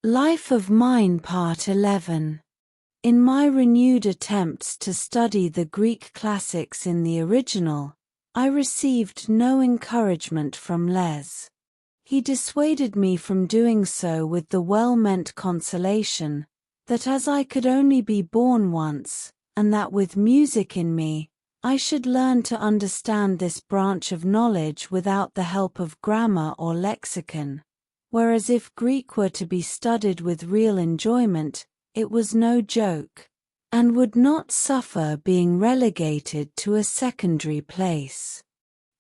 Life of Mine Part 11. In my renewed attempts to study the Greek classics in the original, I received no encouragement from Les. He dissuaded me from doing so with the well-meant consolation that as I could only be born once, and that with music in me, I should learn to understand this branch of knowledge without the help of grammar or lexicon, whereas if Greek were to be studied with real enjoyment, it was no joke, and would not suffer being relegated to a secondary place.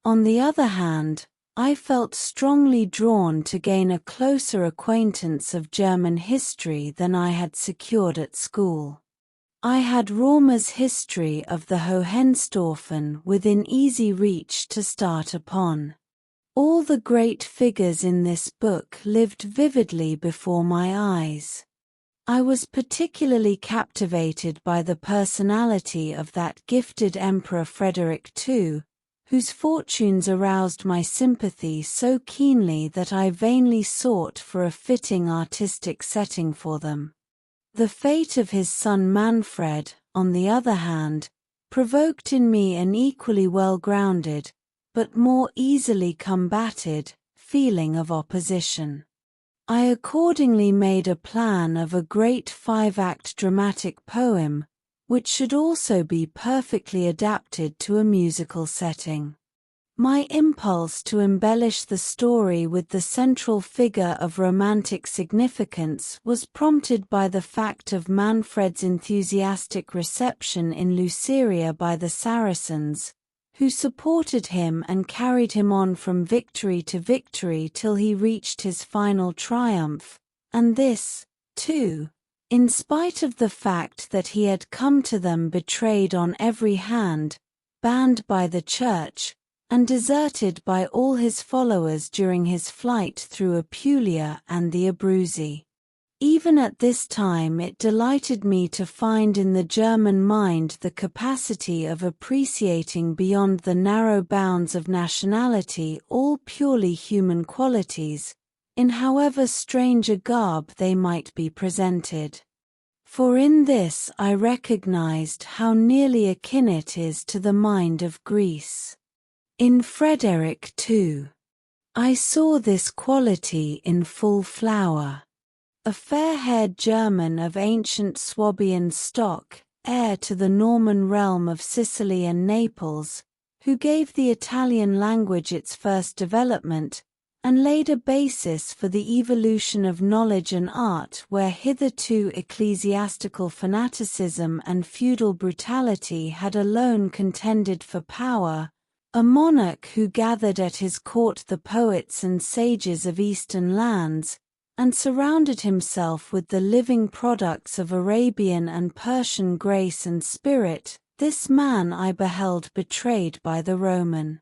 On the other hand, I felt strongly drawn to gain a closer acquaintance of German history than I had secured at school. I had Raumer's History of the Hohenstaufen within easy reach to start upon. All the great figures in this book lived vividly before my eyes. I was particularly captivated by the personality of that gifted Emperor Frederick II, whose fortunes aroused my sympathy so keenly that I vainly sought for a fitting artistic setting for them. The fate of his son Manfred, on the other hand, provoked in me an equally well-grounded, but more easily combated, feeling of opposition. I accordingly made a plan of a great 5-act dramatic poem, which should also be perfectly adapted to a musical setting. My impulse to embellish the story with the central figure of romantic significance was prompted by the fact of Manfred's enthusiastic reception in Luceria by the Saracens, who supported him and carried him on from victory to victory till he reached his final triumph, and this, too, in spite of the fact that he had come to them betrayed on every hand, banned by the Church, and deserted by all his followers during his flight through Apulia and the Abruzzi. Even at this time it delighted me to find in the German mind the capacity of appreciating beyond the narrow bounds of nationality all purely human qualities, in however strange a garb they might be presented. For in this I recognized how nearly akin it is to the mind of Greece. In Frederick too, I saw this quality in full flower. A fair-haired German of ancient Swabian stock, heir to the Norman realm of Sicily and Naples, who gave the Italian language its first development, and laid a basis for the evolution of knowledge and art where hitherto ecclesiastical fanaticism and feudal brutality had alone contended for power, a monarch who gathered at his court the poets and sages of eastern lands, and surrounded himself with the living products of Arabian and Persian grace and spirit, this man I beheld betrayed by the Roman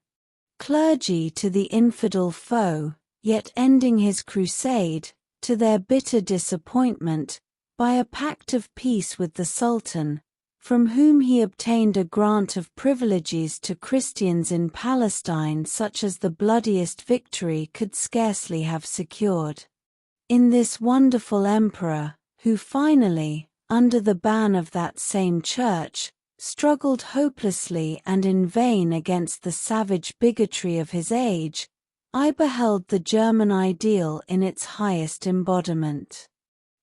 clergy to the infidel foe, yet ending his crusade, to their bitter disappointment, by a pact of peace with the Sultan, from whom he obtained a grant of privileges to Christians in Palestine such as the bloodiest victory could scarcely have secured. In this wonderful emperor, who finally, under the ban of that same church, struggled hopelessly and in vain against the savage bigotry of his age, I beheld the German ideal in its highest embodiment.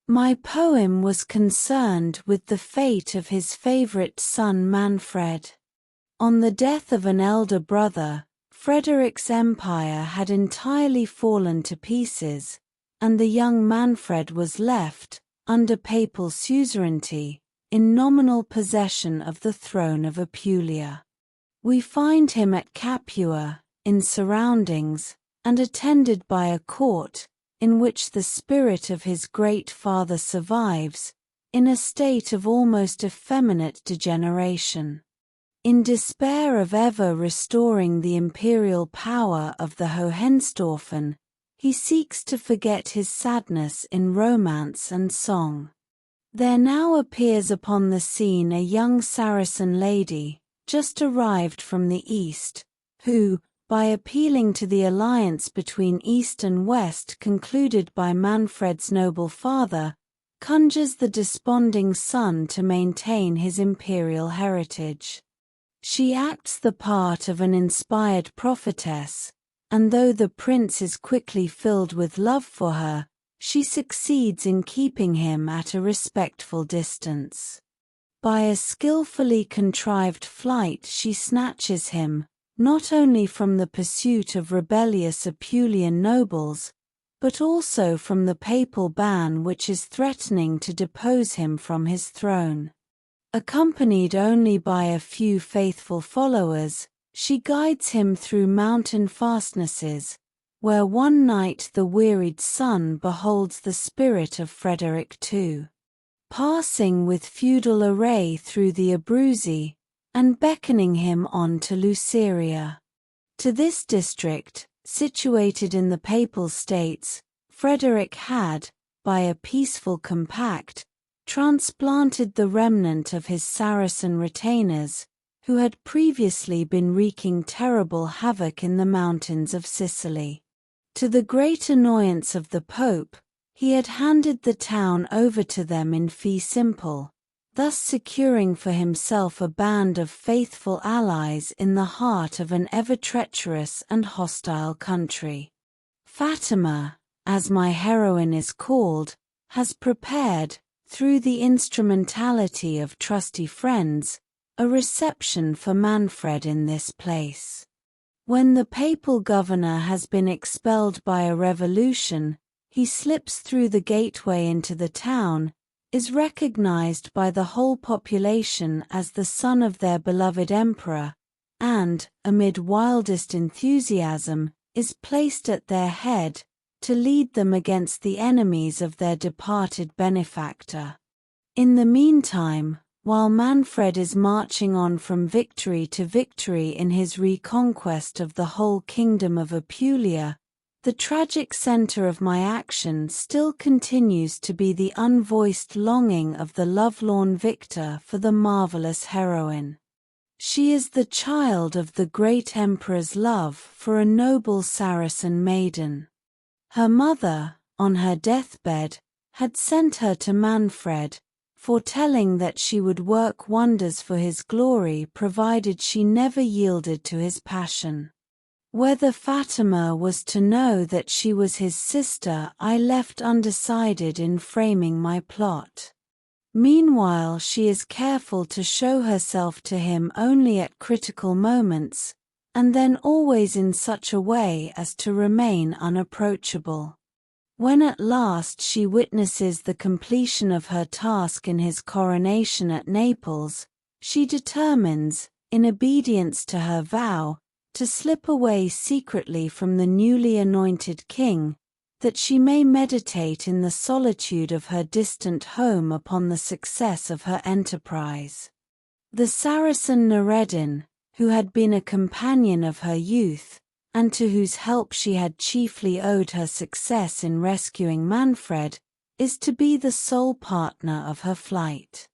My poem was concerned with the fate of his favorite son Manfred. On the death of an elder brother, Frederick's empire had entirely fallen to pieces, and the young Manfred was left, under papal suzerainty, in nominal possession of the throne of Apulia. We find him at Capua, in surroundings, and attended by a court, in which the spirit of his great father survives, in a state of almost effeminate degeneration. In despair of ever restoring the imperial power of the Hohenstaufen, he seeks to forget his sadness in romance and song. There now appears upon the scene a young Saracen lady, just arrived from the East, who, by appealing to the alliance between East and West concluded by Manfred's noble father, conjures the desponding son to maintain his imperial heritage. She acts the part of an inspired prophetess, and though the prince is quickly filled with love for her, she succeeds in keeping him at a respectful distance. By a skillfully contrived flight she snatches him, not only from the pursuit of rebellious Apulian nobles, but also from the papal ban which is threatening to depose him from his throne. Accompanied only by a few faithful followers, she guides him through mountain fastnesses, where one night the wearied son beholds the spirit of Frederick II, passing with feudal array through the Abruzzi, and beckoning him on to Luceria. To this district, situated in the Papal States, Frederick had, by a peaceful compact, transplanted the remnant of his Saracen retainers, who had previously been wreaking terrible havoc in the mountains of Sicily. To the great annoyance of the Pope, he had handed the town over to them in fee simple, thus securing for himself a band of faithful allies in the heart of an ever-treacherous and hostile country. Fatima, as my heroine is called, has prepared, through the instrumentality of trusty friends, a reception for Manfred in this place. When the papal governor has been expelled by a revolution, he slips through the gateway into the town, is recognized by the whole population as the son of their beloved emperor, and, amid wildest enthusiasm, is placed at their head, to lead them against the enemies of their departed benefactor. In the meantime, while Manfred is marching on from victory to victory in his reconquest of the whole kingdom of Apulia, the tragic center of my action still continues to be the unvoiced longing of the lovelorn victor for the marvelous heroine. She is the child of the great emperor's love for a noble Saracen maiden. Her mother, on her deathbed, had sent her to Manfred, foretelling that she would work wonders for his glory provided she never yielded to his passion. Whether Fatima was to know that she was his sister I left undecided in framing my plot. Meanwhile she is careful to show herself to him only at critical moments, and then always in such a way as to remain unapproachable. When at last she witnesses the completion of her task in his coronation at Naples, she determines, in obedience to her vow, to slip away secretly from the newly anointed king, that she may meditate in the solitude of her distant home upon the success of her enterprise. The Saracen Noureddin, who had been a companion of her youth, and to whose help she had chiefly owed her success in rescuing Manfred, is to be the sole partner of her flight.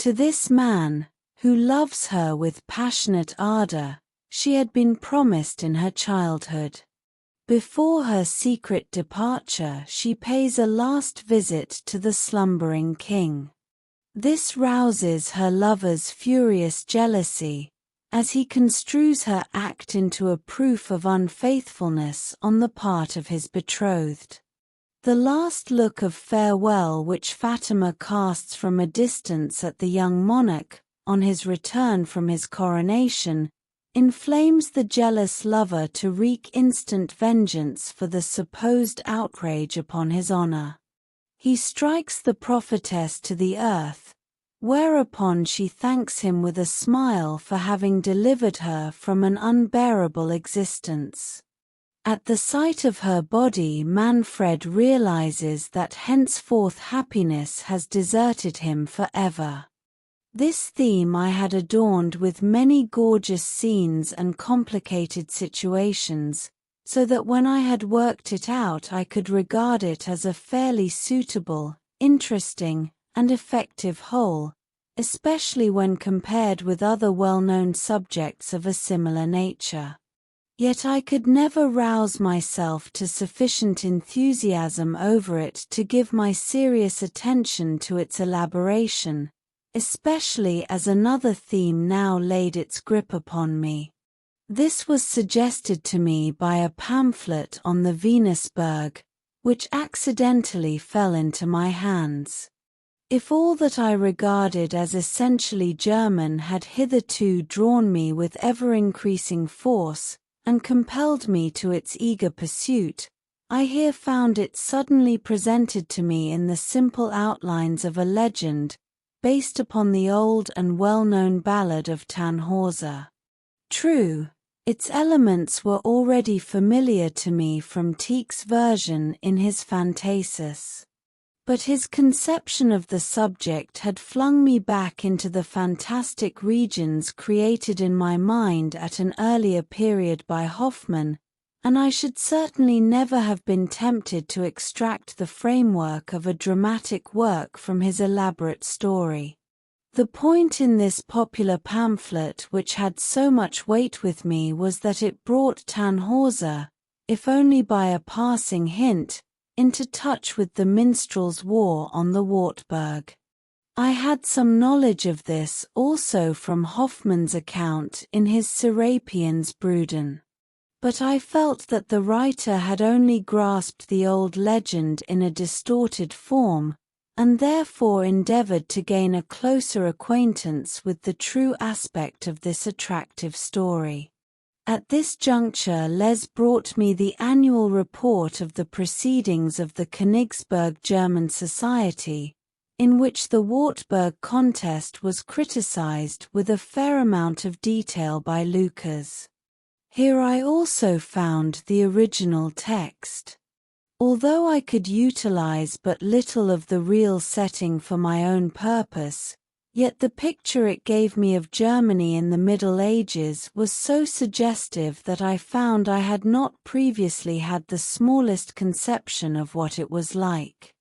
To this man, who loves her with passionate ardor, she had been promised in her childhood. Before her secret departure she pays a last visit to the slumbering king. This rouses her lover's furious jealousy, as he construes her act into a proof of unfaithfulness on the part of his betrothed. The last look of farewell which Fatima casts from a distance at the young monarch, on his return from his coronation, inflames the jealous lover to wreak instant vengeance for the supposed outrage upon his honor. He strikes the prophetess to the earth, whereupon she thanks him with a smile for having delivered her from an unbearable existence. At the sight of her body Manfred realizes that henceforth happiness has deserted him forever. This theme I had adorned with many gorgeous scenes and complicated situations, so that when I had worked it out I could regard it as a fairly suitable, interesting, and effective whole, especially when compared with other well-known subjects of a similar nature. Yet I could never rouse myself to sufficient enthusiasm over it to give my serious attention to its elaboration, especially as another theme now laid its grip upon me. This was suggested to me by a pamphlet on the Venusberg, which accidentally fell into my hands. If all that I regarded as essentially German had hitherto drawn me with ever-increasing force, and compelled me to its eager pursuit, I here found it suddenly presented to me in the simple outlines of a legend, based upon the old and well-known ballad of Tannhäuser. True, its elements were already familiar to me from Tieck's version in his Phantasis. But his conception of the subject had flung me back into the fantastic regions created in my mind at an earlier period by Hoffmann, and I should certainly never have been tempted to extract the framework of a dramatic work from his elaborate story. The point in this popular pamphlet which had so much weight with me was that it brought Tannhäuser, if only by a passing hint, into touch with the minstrel's war on the Wartburg. I had some knowledge of this also from Hoffmann's account in his Serapions Bruden. But I felt that the writer had only grasped the old legend in a distorted form, and therefore endeavored to gain a closer acquaintance with the true aspect of this attractive story. At this juncture Les brought me the annual report of the proceedings of the Königsberg German Society, in which the Wartburg contest was criticized with a fair amount of detail by Lucas. Here I also found the original text. Although I could utilize but little of the real setting for my own purpose, yet the picture it gave me of Germany in the Middle Ages was so suggestive that I found I had not previously had the smallest conception of what it was like.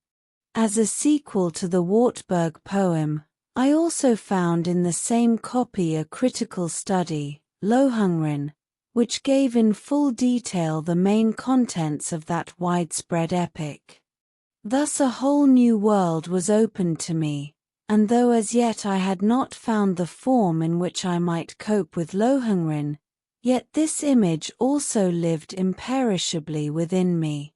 As a sequel to the Wartburg poem, I also found in the same copy a critical study, Lohengrin, which gave in full detail the main contents of that widespread epic. Thus a whole new world was opened to me, and though as yet I had not found the form in which I might cope with Lohengrin, yet this image also lived imperishably within me.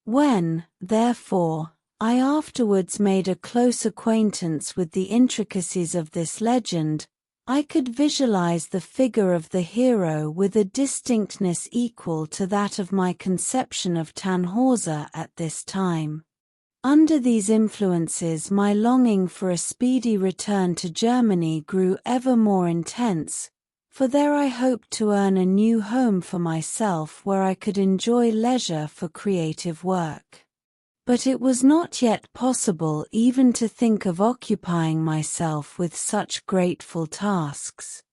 When, therefore, I afterwards made a close acquaintance with the intricacies of this legend, I could visualize the figure of the hero with a distinctness equal to that of my conception of Tannhäuser at this time. Under these influences my longing for a speedy return to Germany grew ever more intense, for there I hoped to earn a new home for myself where I could enjoy leisure for creative work. But it was not yet possible even to think of occupying myself with such grateful tasks.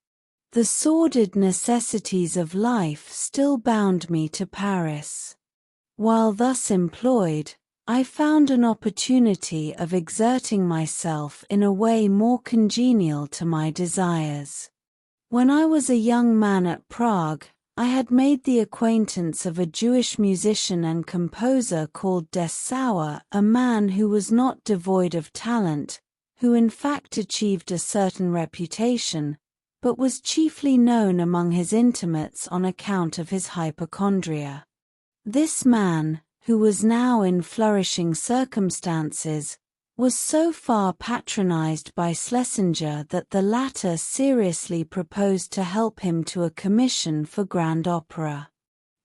The sordid necessities of life still bound me to Paris. While thus employed, I found an opportunity of exerting myself in a way more congenial to my desires. When I was a young man at Prague, I had made the acquaintance of a Jewish musician and composer called Dessauer, a man who was not devoid of talent, who in fact achieved a certain reputation, but was chiefly known among his intimates on account of his hypochondria. This man, who was now in flourishing circumstances, was so far patronized by Schlesinger that the latter seriously proposed to help him to a commission for grand opera.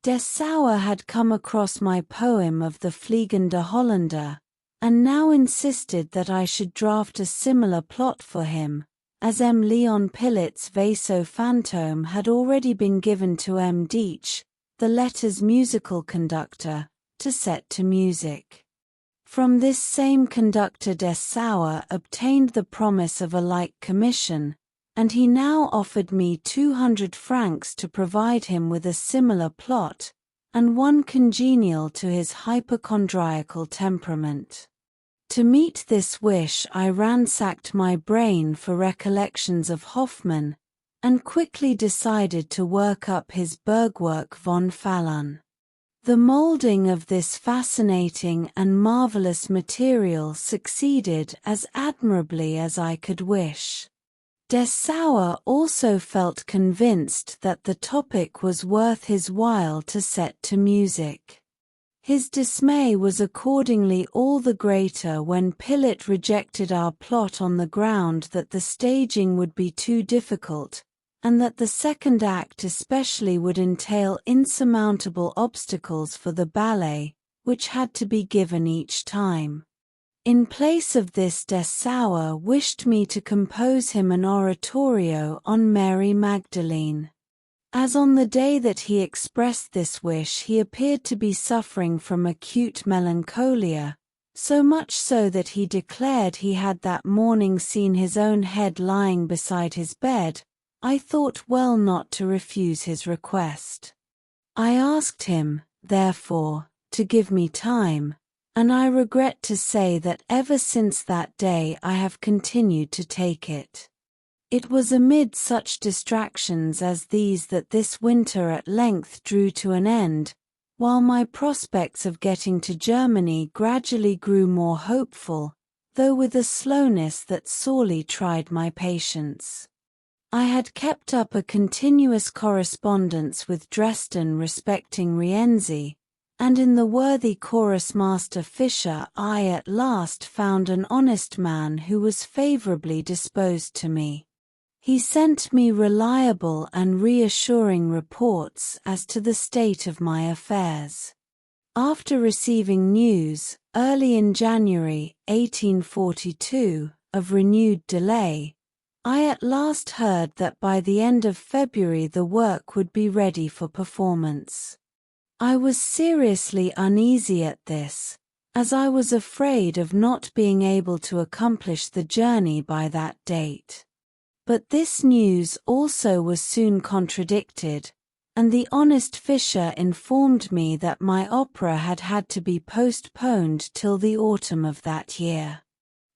Dessauer had come across my poem of the Fliegende Holländer, and now insisted that I should draft a similar plot for him, as M. Leon Pilitz's Vaso Fantôme had already been given to M. Dietsch, the letter's musical conductor, to set to music. From this same conductor Dessauer obtained the promise of a like commission, and he now offered me 200 francs to provide him with a similar plot, and one congenial to his hypochondriacal temperament. To meet this wish I ransacked my brain for recollections of Hoffmann, and quickly decided to work up his Bergwerk von Fallon. The molding of this fascinating and marvelous material succeeded as admirably as I could wish. Dessauer also felt convinced that the topic was worth his while to set to music. His dismay was accordingly all the greater when Pillet rejected our plot on the ground that the staging would be too difficult, and that the second act especially would entail insurmountable obstacles for the ballet, which had to be given each time. In place of this, Dessauer wished me to compose him an oratorio on Mary Magdalene. As on the day that he expressed this wish he appeared to be suffering from acute melancholia, so much so that he declared he had that morning seen his own head lying beside his bed, I thought well not to refuse his request. I asked him, therefore, to give me time, and I regret to say that ever since that day I have continued to take it. It was amid such distractions as these that this winter at length drew to an end, while my prospects of getting to Germany gradually grew more hopeful, though with a slowness that sorely tried my patience. I had kept up a continuous correspondence with Dresden respecting Rienzi, and in the worthy chorus master Fischer I at last found an honest man who was favorably disposed to me. He sent me reliable and reassuring reports as to the state of my affairs. After receiving news, early in January 1842, of renewed delay, I at last heard that by the end of February the work would be ready for performance. I was seriously uneasy at this, as I was afraid of not being able to accomplish the journey by that date. But this news also was soon contradicted, and the honest Fischer informed me that my opera had had to be postponed till the autumn of that year.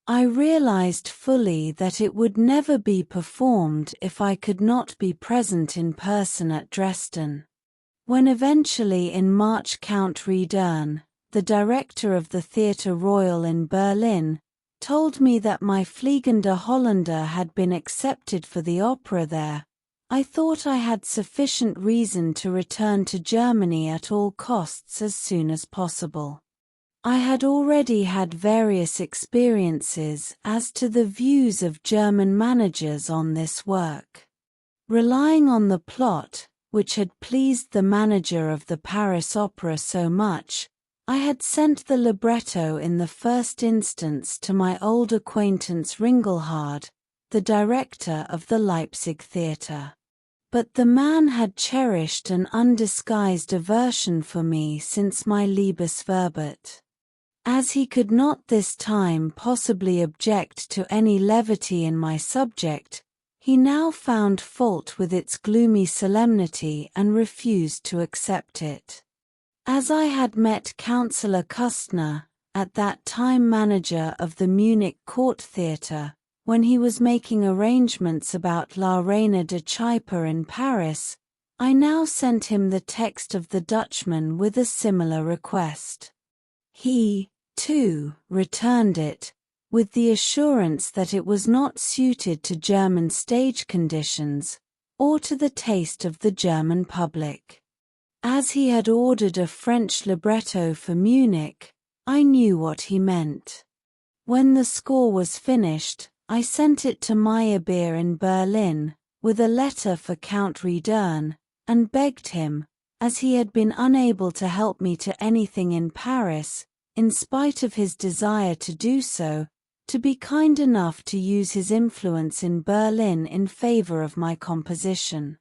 I realized fully that it would never be performed if I could not be present in person at Dresden. When eventually in March Count Riedern, the director of the Theatre Royal in Berlin, told me that my Fliegende Holländer had been accepted for the opera there, I thought I had sufficient reason to return to Germany at all costs as soon as possible. I had already had various experiences as to the views of German managers on this work. Relying on the plot, which had pleased the manager of the Paris Opera so much, I had sent the libretto in the first instance to my old acquaintance Ringelhard, the director of the Leipzig theatre. But the man had cherished an undisguised aversion for me since my Liebesverbot. As he could not this time possibly object to any levity in my subject, he now found fault with its gloomy solemnity and refused to accept it. As I had met Councillor Kustner, at that time manager of the Munich Court Theatre, when he was making arrangements about La Reine de Chypre in Paris, I now sent him the text of The Dutchman with a similar request. He, too, returned it, with the assurance that it was not suited to German stage conditions, or to the taste of the German public. As he had ordered a French libretto for Munich, I knew what he meant. When the score was finished, I sent it to Meyerbeer in Berlin, with a letter for Count Riedern, and begged him, as he had been unable to help me to anything in Paris, in spite of his desire to do so, to be kind enough to use his influence in Berlin in favor of my composition.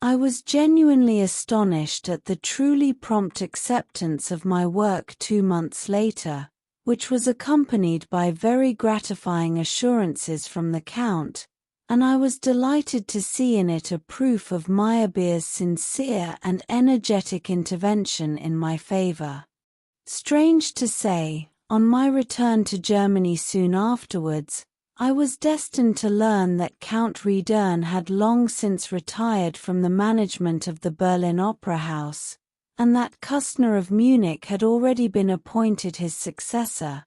I was genuinely astonished at the truly prompt acceptance of my work 2 months later, which was accompanied by very gratifying assurances from the Count, and I was delighted to see in it a proof of Meyerbeer's sincere and energetic intervention in my favor. Strange to say, on my return to Germany soon afterwards, I was destined to learn that Count Riedern had long since retired from the management of the Berlin Opera House, and that Kustner of Munich had already been appointed his successor.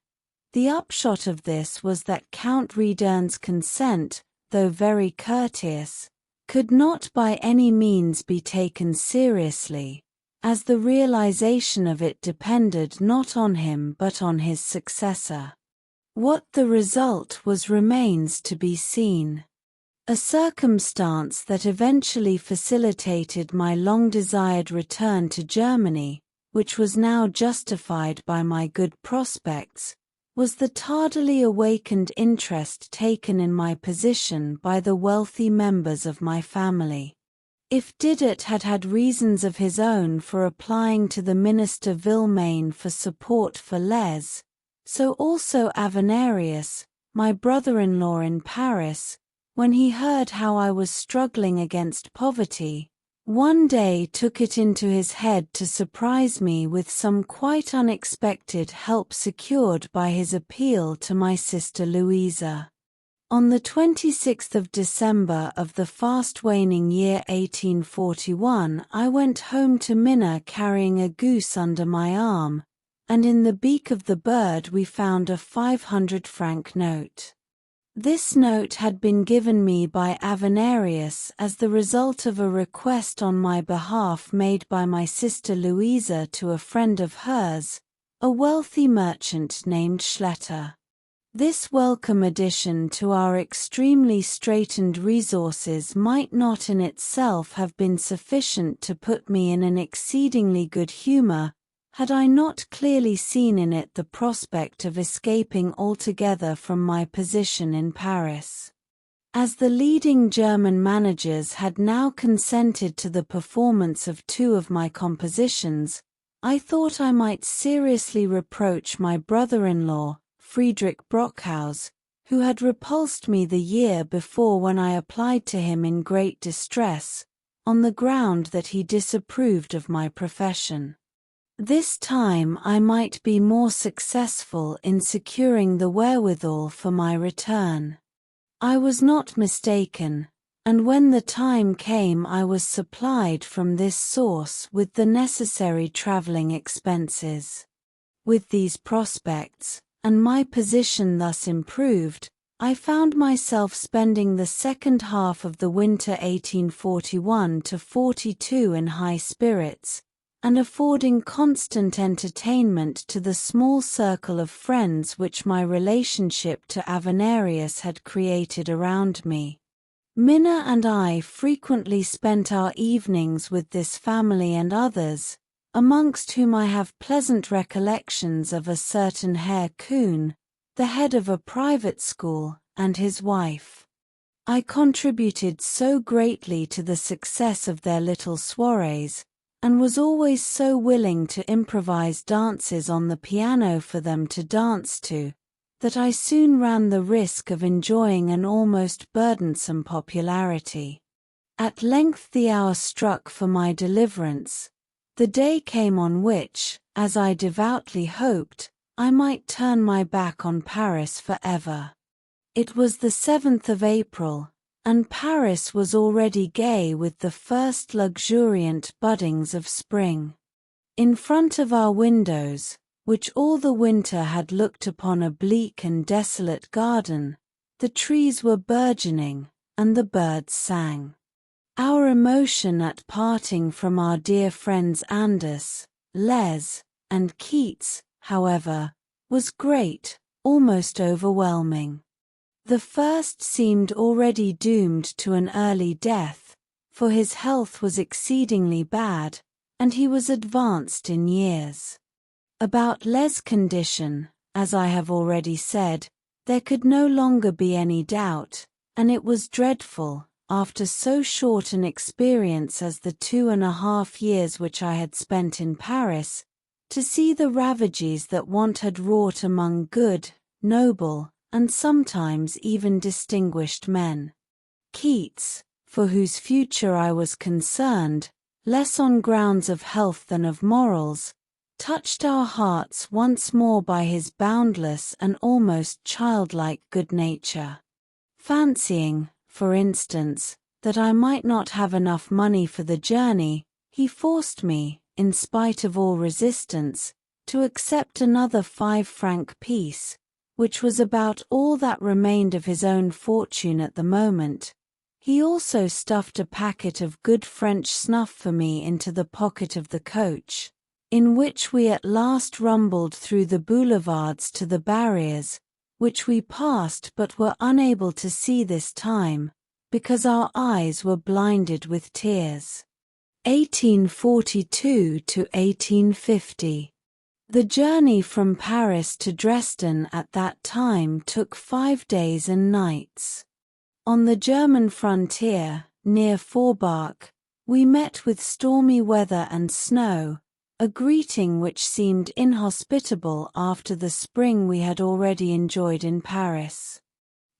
The upshot of this was that Count Riedern's consent, though very courteous, could not by any means be taken seriously, as the realization of it depended not on him but on his successor. What the result was remains to be seen. A circumstance that eventually facilitated my long-desired return to Germany, which was now justified by my good prospects, was the tardily awakened interest taken in my position by the wealthy members of my family. If Didet had had reasons of his own for applying to the minister Villemain for support for Les, so also Avenarius, my brother-in-law in Paris, when he heard how I was struggling against poverty, one day took it into his head to surprise me with some quite unexpected help secured by his appeal to my sister Louisa. On the 26th of December of the fast-waning year 1841 I went home to Minna carrying a goose under my arm, and in the beak of the bird we found a 500-franc note. This note had been given me by Avenarius as the result of a request on my behalf made by my sister Louisa to a friend of hers, a wealthy merchant named Schletter. This welcome addition to our extremely straitened resources might not in itself have been sufficient to put me in an exceedingly good humor, had I not clearly seen in it the prospect of escaping altogether from my position in Paris. As the leading German managers had now consented to the performance of two of my compositions, I thought I might seriously reproach my brother-in-law, Friedrich Brockhaus, who had repulsed me the year before when I applied to him in great distress, on the ground that he disapproved of my profession. This time I might be more successful in securing the wherewithal for my return. I was not mistaken, and when the time came I was supplied from this source with the necessary traveling expenses. With these prospects, and my position thus improved, I found myself spending the second half of the winter 1841–42 in high spirits, and affording constant entertainment to the small circle of friends which my relationship to Avenarius had created around me. Minna and I frequently spent our evenings with this family and others, amongst whom I have pleasant recollections of a certain Herr Kuhn, the head of a private school, and his wife. I contributed so greatly to the success of their little soirees, and was always so willing to improvise dances on the piano for them to dance to, that I soon ran the risk of enjoying an almost burdensome popularity. At length the hour struck for my deliverance. The day came on which, as I devoutly hoped, I might turn my back on Paris forever. It was the 7th of April, and Paris was already gay with the first luxuriant buddings of spring. In front of our windows, which all the winter had looked upon a bleak and desolate garden, the trees were burgeoning, and the birds sang. Our emotion at parting from our dear friends Anders, Les, and Keats, however, was great, almost overwhelming. The first seemed already doomed to an early death, for his health was exceedingly bad, and he was advanced in years. About Les' condition, as I have already said, there could no longer be any doubt, and it was dreadful, after so short an experience as the 2.5 years which I had spent in Paris, to see the ravages that want had wrought among good, noble, and sometimes even distinguished men. Keats, for whose future I was concerned, less on grounds of health than of morals, touched our hearts once more by his boundless and almost childlike good nature. Fancying, for instance, that I might not have enough money for the journey, he forced me, in spite of all resistance, to accept another 5-franc piece, which was about all that remained of his own fortune at the moment. He also stuffed a packet of good French snuff for me into the pocket of the coach, in which we at last rumbled through the boulevards to the barriers, which we passed but were unable to see this time, because our eyes were blinded with tears. 1842 to 1850. The journey from Paris to Dresden at that time took 5 days and nights. On the German frontier, near Forbach, we met with stormy weather and snow, a greeting which seemed inhospitable after the spring we had already enjoyed in Paris.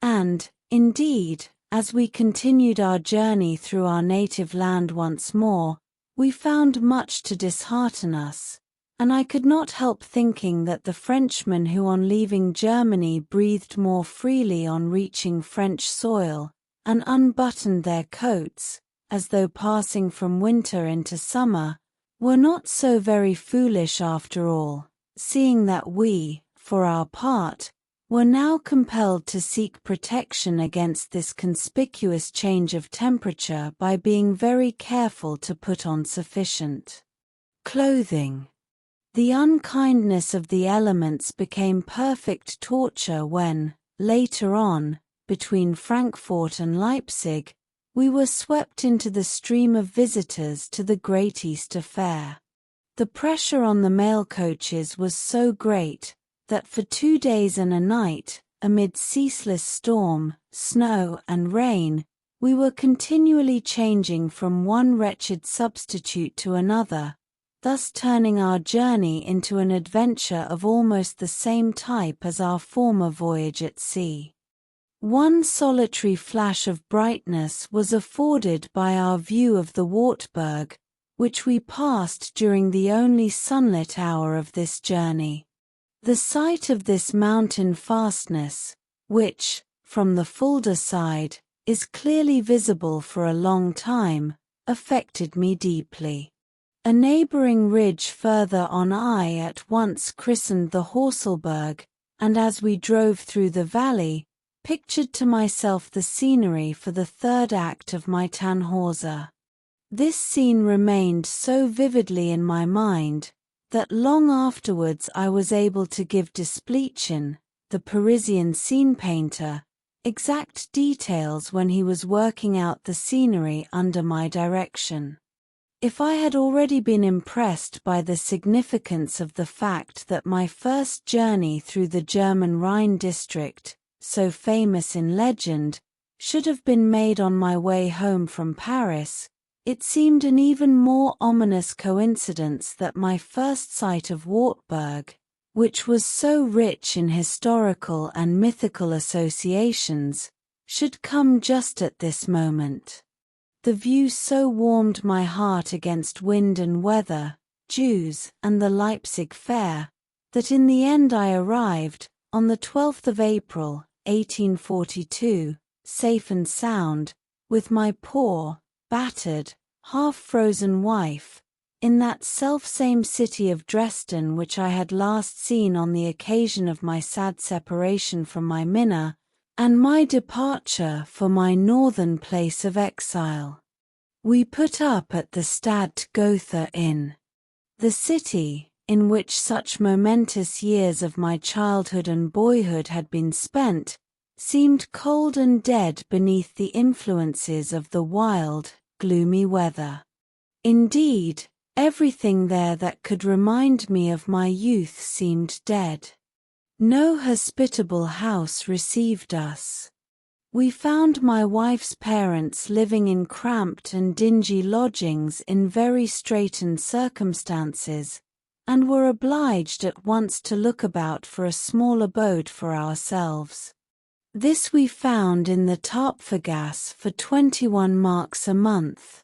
And, indeed, as we continued our journey through our native land once more, we found much to dishearten us, and I could not help thinking that the Frenchmen who on leaving Germany breathed more freely on reaching French soil, and unbuttoned their coats, as though passing from winter into summer, were not so very foolish after all, seeing that we, for our part, were now compelled to seek protection against this conspicuous change of temperature by being very careful to put on sufficient clothing. The unkindness of the elements became perfect torture when, later on, between Frankfurt and Leipzig, we were swept into the stream of visitors to the Great Easter Fair. The pressure on the mail coaches was so great that for 2 days and a night, amid ceaseless storm, snow, and rain, we were continually changing from one wretched substitute to another, thus turning our journey into an adventure of almost the same type as our former voyage at sea. One solitary flash of brightness was afforded by our view of the Wartburg, which we passed during the only sunlit hour of this journey. The sight of this mountain fastness, which, from the Fulda side, is clearly visible for a long time, affected me deeply. A neighboring ridge further on I at once christened the Horselberg, and as we drove through the valley, pictured to myself the scenery for the third act of my Tannhäuser. This scene remained so vividly in my mind, that long afterwards I was able to give Desplechin, the Parisian scene painter, exact details when he was working out the scenery under my direction. If I had already been impressed by the significance of the fact that my first journey through the German Rhine district, so famous in legend, should have been made on my way home from Paris, it seemed an even more ominous coincidence that my first sight of Wartburg, which was so rich in historical and mythical associations, should come just at this moment. The view so warmed my heart against wind and weather, Jews, and the Leipzig fair, that in the end I arrived, on the 12th of April, 1842, safe and sound, with my poor, battered, half-frozen wife, in that self-same city of Dresden which I had last seen on the occasion of my sad separation from my Minna, and my departure for my northern place of exile. We put up at the Stadt Gotha Inn. The city, in which such momentous years of my childhood and boyhood had been spent, seemed cold and dead beneath the influences of the wild, gloomy weather. Indeed, everything there that could remind me of my youth seemed dead. No hospitable house received us. We found my wife's parents living in cramped and dingy lodgings in very straitened circumstances, and were obliged at once to look about for a small abode for ourselves. This we found in the Tapfergasse for 21 marks a month.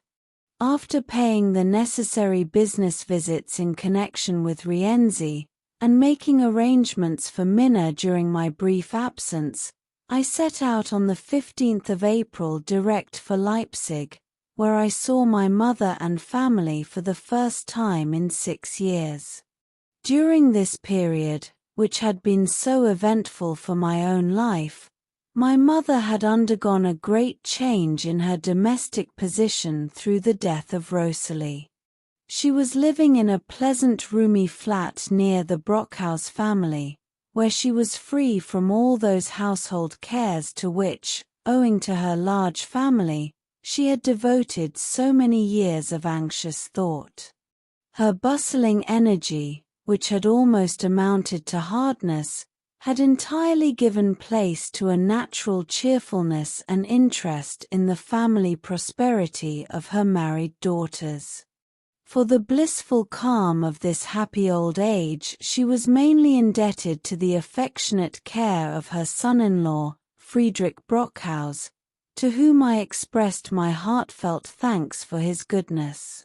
After paying the necessary business visits in connection with Rienzi, and making arrangements for Minna during my brief absence, I set out on the 15th of April direct for Leipzig, where I saw my mother and family for the first time in 6 years. During this period, which had been so eventful for my own life, my mother had undergone a great change in her domestic position through the death of Rosalie. She was living in a pleasant roomy flat near the Brockhaus family, where she was free from all those household cares to which, owing to her large family, she had devoted so many years of anxious thought. Her bustling energy, which had almost amounted to hardness, had entirely given place to a natural cheerfulness and interest in the family prosperity of her married daughters. For the blissful calm of this happy old age she was mainly indebted to the affectionate care of her son-in-law, Friedrich Brockhaus, to whom I expressed my heartfelt thanks for his goodness.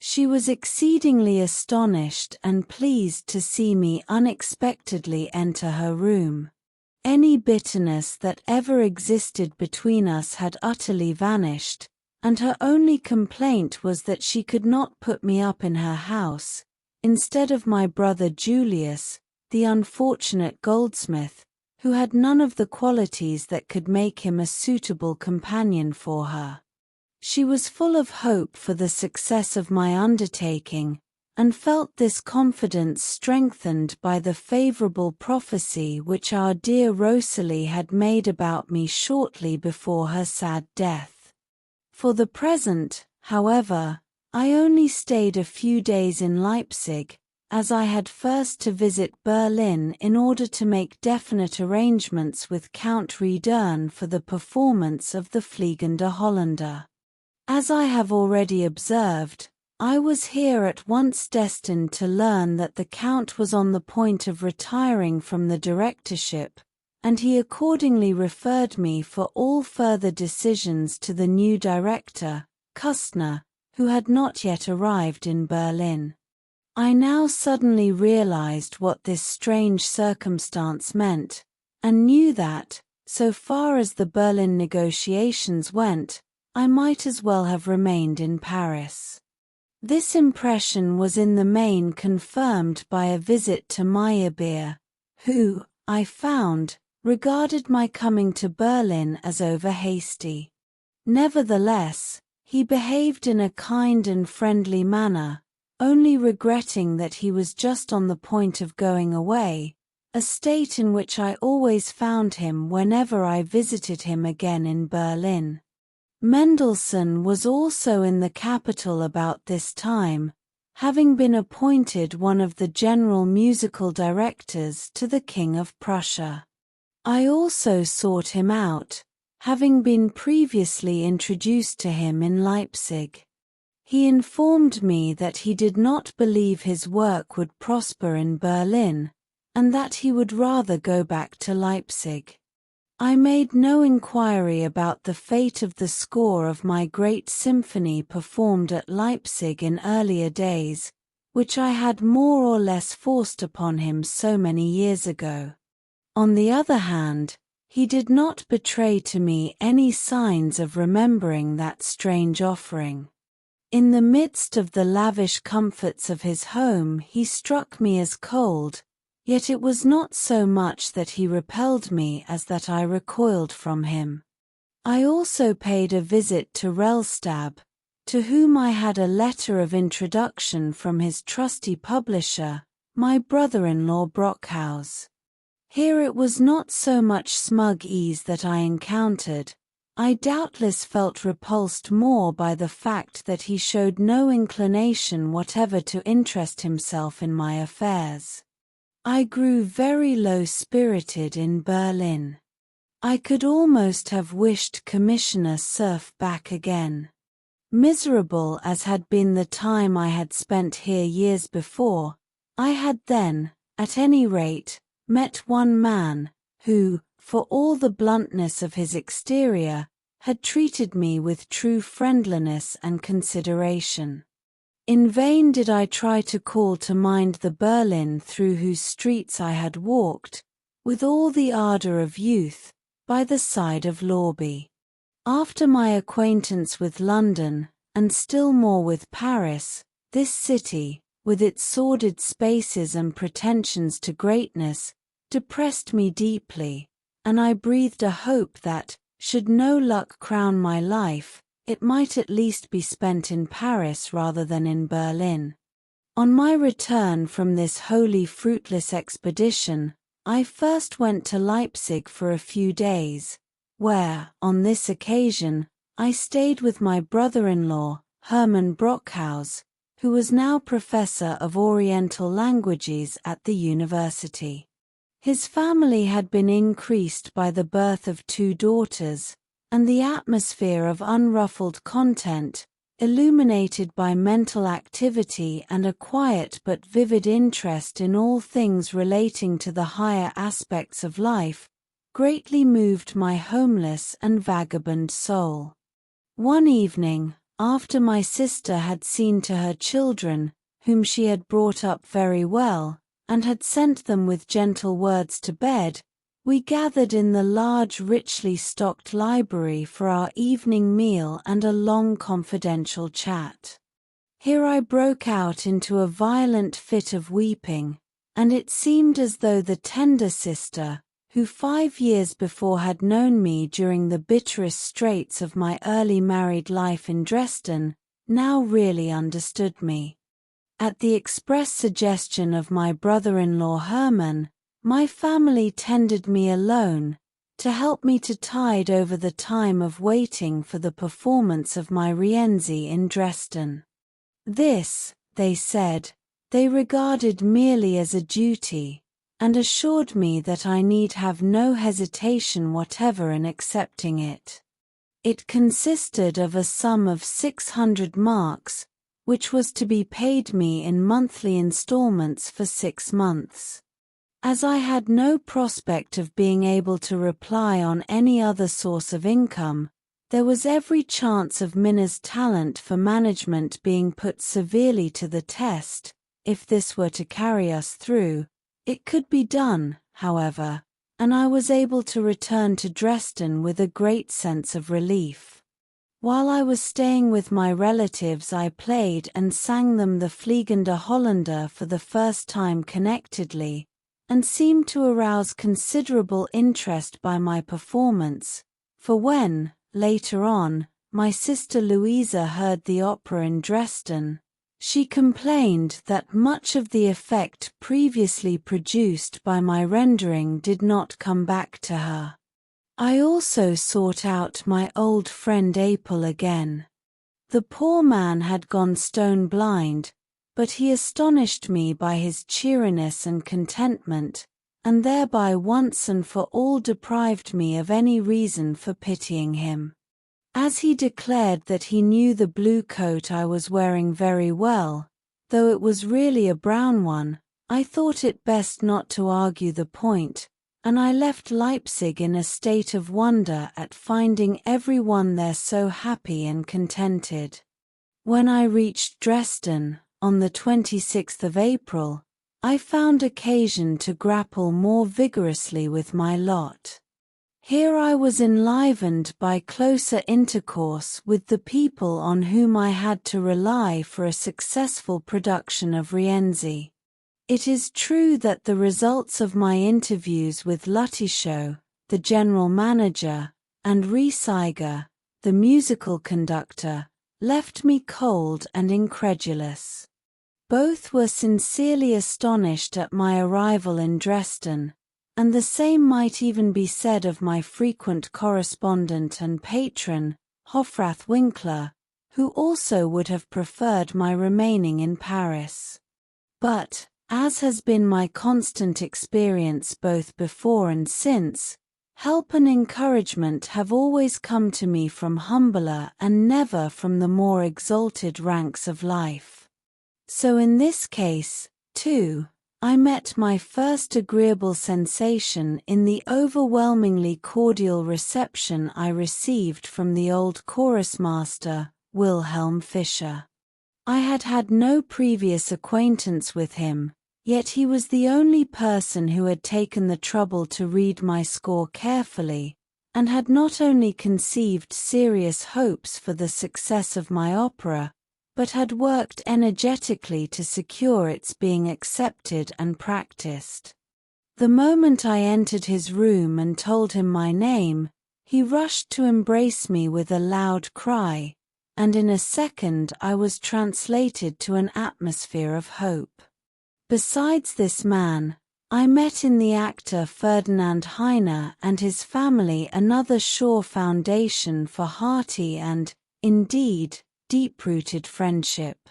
She was exceedingly astonished and pleased to see me unexpectedly enter her room. Any bitterness that ever existed between us had utterly vanished, and her only complaint was that she could not put me up in her house, instead of my brother Julius, the unfortunate goldsmith, who had none of the qualities that could make him a suitable companion for her. She was full of hope for the success of my undertaking, and felt this confidence strengthened by the favorable prophecy which our dear Rosalie had made about me shortly before her sad death. For the present, however, I only stayed a few days in Leipzig, as I had first to visit Berlin in order to make definite arrangements with Count Riedern for the performance of the Fliegende Holländer. As I have already observed, I was here at once destined to learn that the Count was on the point of retiring from the directorship, and he accordingly referred me for all further decisions to the new director, Kustner, who had not yet arrived in Berlin. I now suddenly realized what this strange circumstance meant, and knew that, so far as the Berlin negotiations went, I might as well have remained in Paris. This impression was in the main confirmed by a visit to Meyerbeer, who, I found, regarded my coming to Berlin as over-hasty. Nevertheless, he behaved in a kind and friendly manner, only regretting that he was just on the point of going away, a state in which I always found him whenever I visited him again in Berlin. Mendelssohn was also in the capital about this time, having been appointed one of the general musical directors to the King of Prussia. I also sought him out, having been previously introduced to him in Leipzig. He informed me that he did not believe his work would prosper in Berlin, and that he would rather go back to Leipzig. I made no inquiry about the fate of the score of my great symphony performed at Leipzig in earlier days, which I had more or less forced upon him so many years ago. On the other hand, he did not betray to me any signs of remembering that strange offering. In the midst of the lavish comforts of his home he struck me as cold, yet it was not so much that he repelled me as that I recoiled from him. I also paid a visit to Rellstab, to whom I had a letter of introduction from his trusty publisher, my brother-in-law Brockhaus. Here it was not so much smug ease that I encountered. I doubtless felt repulsed more by the fact that he showed no inclination whatever to interest himself in my affairs. I grew very low-spirited in Berlin. I could almost have wished Commissioner Cerf back again. Miserable as had been the time I had spent here years before, I had then, at any rate, met one man, who, for all the bluntness of his exterior, had treated me with true friendliness and consideration. In vain did I try to call to mind the Berlin through whose streets I had walked, with all the ardor of youth, by the side of Lorby. After my acquaintance with London, and still more with Paris, this city, with its sordid spaces and pretensions to greatness, depressed me deeply, and I breathed a hope that, should no luck crown my life, it might at least be spent in Paris rather than in Berlin. On my return from this wholly fruitless expedition, I first went to Leipzig for a few days, where, on this occasion, I stayed with my brother-in-law, Hermann Brockhaus, who was now professor of Oriental languages at the university. His family had been increased by the birth of 2 daughters, and the atmosphere of unruffled content, illuminated by mental activity and a quiet but vivid interest in all things relating to the higher aspects of life, greatly moved my homeless and vagabond soul. One evening, after my sister had seen to her children, whom she had brought up very well, and had sent them with gentle words to bed, we gathered in the large richly stocked library for our evening meal and a long confidential chat. Here I broke out into a violent fit of weeping, and it seemed as though the tender sister, who 5 years before had known me during the bitterest straits of my early married life in Dresden, now really understood me. At the express suggestion of my brother-in-law Hermann, my family tendered me a loan, to help me to tide over the time of waiting for the performance of my Rienzi in Dresden. This, they said, they regarded merely as a duty, and assured me that I need have no hesitation whatever in accepting it. It consisted of a sum of 600 marks, which was to be paid me in monthly installments for 6 months. As I had no prospect of being able to rely on any other source of income, there was every chance of Minna's talent for management being put severely to the test. If this were to carry us through, it could be done, however, and I was able to return to Dresden with a great sense of relief. While I was staying with my relatives, I played and sang them the Fliegende Holländer for the first time connectedly, and seemed to arouse considerable interest by my performance, for when, later on, my sister Louisa heard the opera in Dresden, she complained that much of the effect previously produced by my rendering did not come back to her. I also sought out my old friend Apel again. The poor man had gone stone blind, but he astonished me by his cheeriness and contentment, and thereby once and for all deprived me of any reason for pitying him. As he declared that he knew the blue coat I was wearing very well, though it was really a brown one, I thought it best not to argue the point, and I left Leipzig in a state of wonder at finding everyone there so happy and contented. When I reached Dresden, on the 26th of April, I found occasion to grapple more vigorously with my lot. Here I was enlivened by closer intercourse with the people on whom I had to rely for a successful production of Rienzi. It is true that the results of my interviews with Luttischow, the general manager, and Riesiger, the musical conductor, left me cold and incredulous. Both were sincerely astonished at my arrival in Dresden, and the same might even be said of my frequent correspondent and patron, Hofrath Winkler, who also would have preferred my remaining in Paris. But, as has been my constant experience both before and since, help and encouragement have always come to me from humbler and never from the more exalted ranks of life. So in this case, too, I met my first agreeable sensation in the overwhelmingly cordial reception I received from the old chorus master, Wilhelm Fischer. I had had no previous acquaintance with him, yet he was the only person who had taken the trouble to read my score carefully, and had not only conceived serious hopes for the success of my opera, but had worked energetically to secure its being accepted and practiced. The moment I entered his room and told him my name, he rushed to embrace me with a loud cry, and in a second I was translated to an atmosphere of hope. Besides this man, I met in the actor Ferdinand Heine and his family another sure foundation for hearty and, indeed, deep-rooted friendship.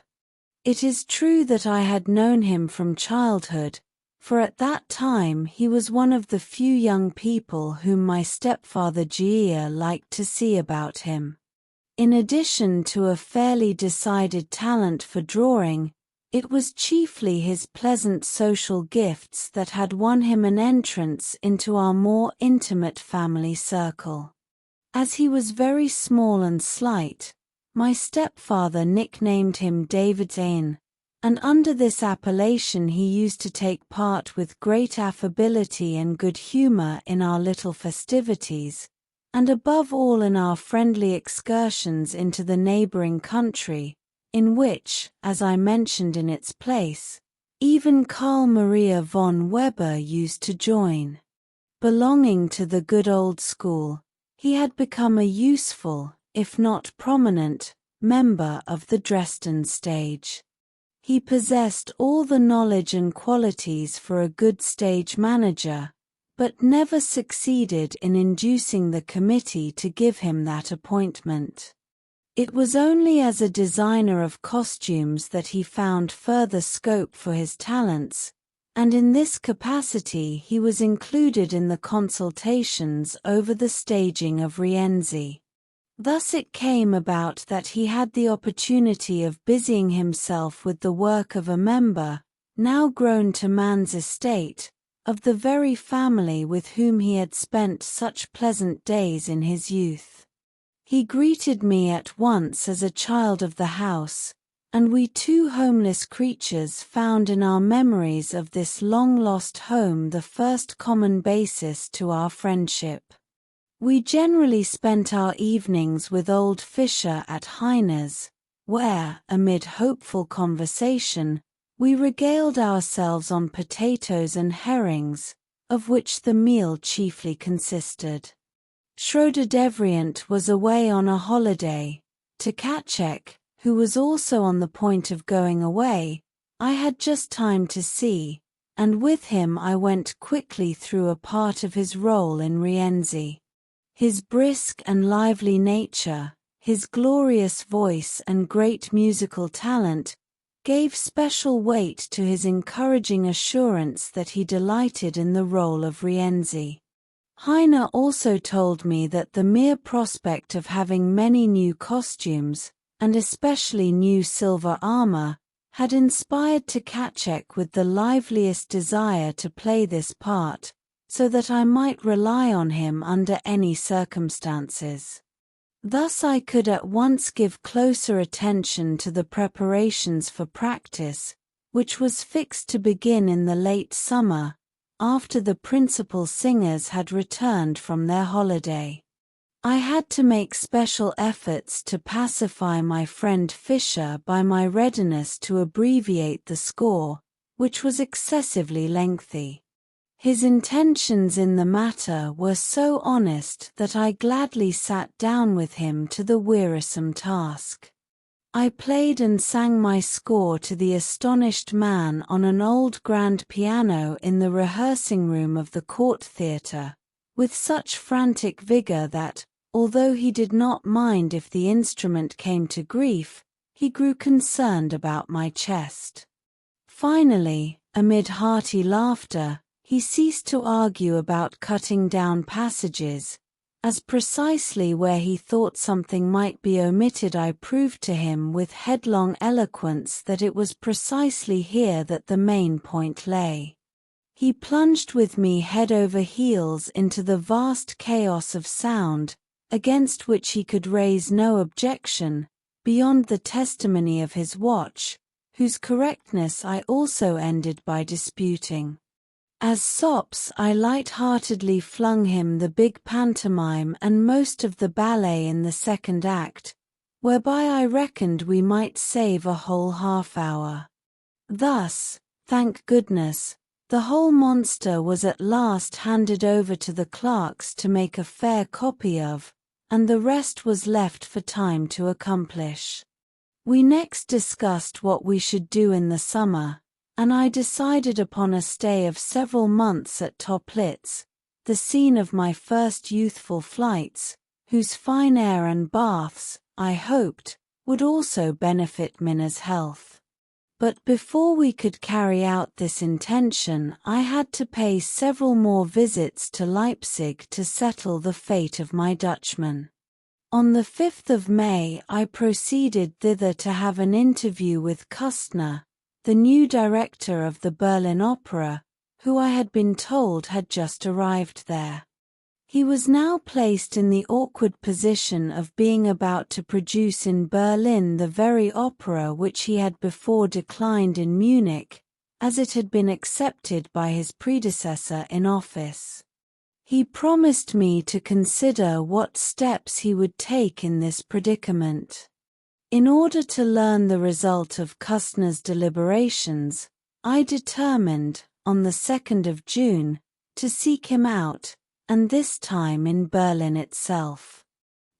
It is true that I had known him from childhood, for at that time he was one of the few young people whom my stepfather Gia liked to see about him. In addition to a fairly decided talent for drawing, it was chiefly his pleasant social gifts that had won him an entrance into our more intimate family circle. As he was very small and slight, my stepfather nicknamed him David's Erin, and under this appellation he used to take part with great affability and good humor in our little festivities, and above all in our friendly excursions into the neighboring country, in which, as I mentioned in its place, even Karl Maria von Weber used to join. Belonging to the good old school, he had become a useful, if not prominent, member of the Dresden stage. He possessed all the knowledge and qualities for a good stage manager, but never succeeded in inducing the committee to give him that appointment. It was only as a designer of costumes that he found further scope for his talents, and in this capacity he was included in the consultations over the staging of Rienzi. Thus it came about that he had the opportunity of busying himself with the work of a member, now grown to man's estate, of the very family with whom he had spent such pleasant days in his youth. He greeted me at once as a child of the house, and we two homeless creatures found in our memories of this long-lost home the first common basis to our friendship. We generally spent our evenings with old Fischer at Heine's, where, amid hopeful conversation, we regaled ourselves on potatoes and herrings, of which the meal chiefly consisted. Schroeder-Devrient was away on a holiday. To Kacek, who was also on the point of going away, I had just time to see, and with him I went quickly through a part of his role in Rienzi. His brisk and lively nature, his glorious voice and great musical talent, gave special weight to his encouraging assurance that he delighted in the role of Rienzi. Heine also told me that the mere prospect of having many new costumes, and especially new silver armor, had inspired Kacek with the liveliest desire to play this part, so that I might rely on him under any circumstances. Thus I could at once give closer attention to the preparations for practice, which was fixed to begin in the late summer, after the principal singers had returned from their holiday. I had to make special efforts to pacify my friend Fischer by my readiness to abbreviate the score, which was excessively lengthy. His intentions in the matter were so honest that I gladly sat down with him to the wearisome task. I played and sang my score to the astonished man on an old grand piano in the rehearsing room of the court theatre, with such frantic vigor that, although he did not mind if the instrument came to grief, he grew concerned about my chest. Finally, amid hearty laughter, he ceased to argue about cutting down passages, As precisely where he thought something might be omitted, I proved to him with headlong eloquence that it was precisely here that the main point lay. He plunged with me head over heels into the vast chaos of sound, against which he could raise no objection, beyond the testimony of his watch, whose correctness I also ended by disputing. As sops, I light-heartedly flung him the big pantomime and most of the ballet in the second act, whereby I reckoned we might save a whole half-hour. Thus, thank goodness, the whole monster was at last handed over to the clerks to make a fair copy of, and the rest was left for time to accomplish. We next discussed what we should do in the summer, and I decided upon a stay of several months at Toplitz, the scene of my first youthful flights, whose fine air and baths, I hoped, would also benefit Minna's health. But before we could carry out this intention, I had to pay several more visits to Leipzig to settle the fate of my Dutchman. On the 5th of May I proceeded thither to have an interview with Kustner, the new director of the Berlin Opera, who I had been told had just arrived there. He was now placed in the awkward position of being about to produce in Berlin the very opera which he had before declined in Munich, as it had been accepted by his predecessor in office. He promised me to consider what steps he would take in this predicament. In order to learn the result of Kustner's deliberations, I determined, on the 2nd of June, to seek him out, and this time in Berlin itself.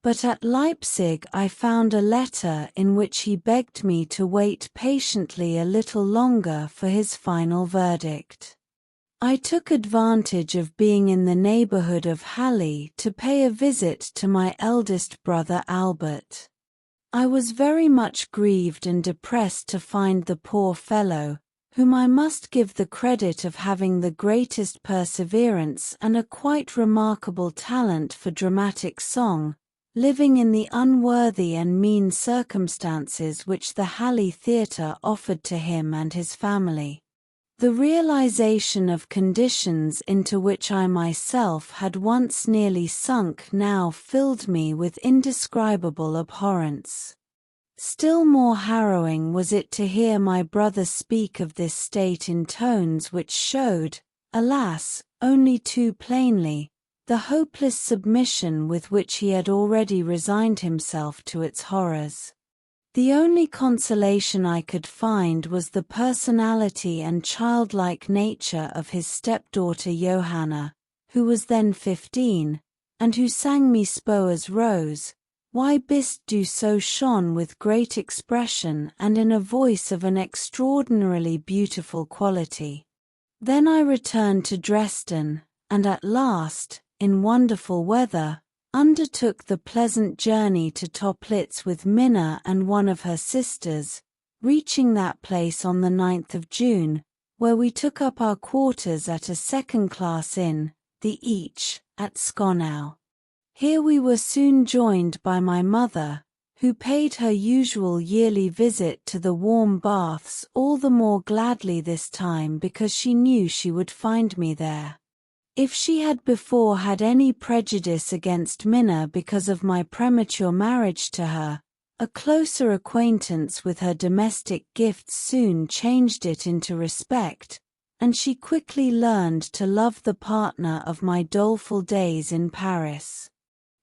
But at Leipzig I found a letter in which he begged me to wait patiently a little longer for his final verdict. I took advantage of being in the neighborhood of Halle to pay a visit to my eldest brother Albert. I was very much grieved and depressed to find the poor fellow, whom I must give the credit of having the greatest perseverance and a quite remarkable talent for dramatic song, living in the unworthy and mean circumstances which the Halle Theatre offered to him and his family. The realization of conditions into which I myself had once nearly sunk now filled me with indescribable abhorrence. Still more harrowing was it to hear my brother speak of this state in tones which showed, alas, only too plainly, the hopeless submission with which he had already resigned himself to its horrors. The only consolation I could find was the personality and childlike nature of his stepdaughter Johanna, who was then 15, and who sang me Spohr's Rose, Why bist du so schön, with great expression and in a voice of an extraordinarily beautiful quality. Then I returned to Dresden, and at last, in wonderful weather, undertook the pleasant journey to Toplitz with Minna and one of her sisters, reaching that place on the 9th of June, where we took up our quarters at a second-class inn, the Each, at Skonau. Here we were soon joined by my mother, who paid her usual yearly visit to the warm baths all the more gladly this time because she knew she would find me there. If she had before had any prejudice against Minna because of my premature marriage to her, a closer acquaintance with her domestic gifts soon changed it into respect, and she quickly learned to love the partner of my doleful days in Paris.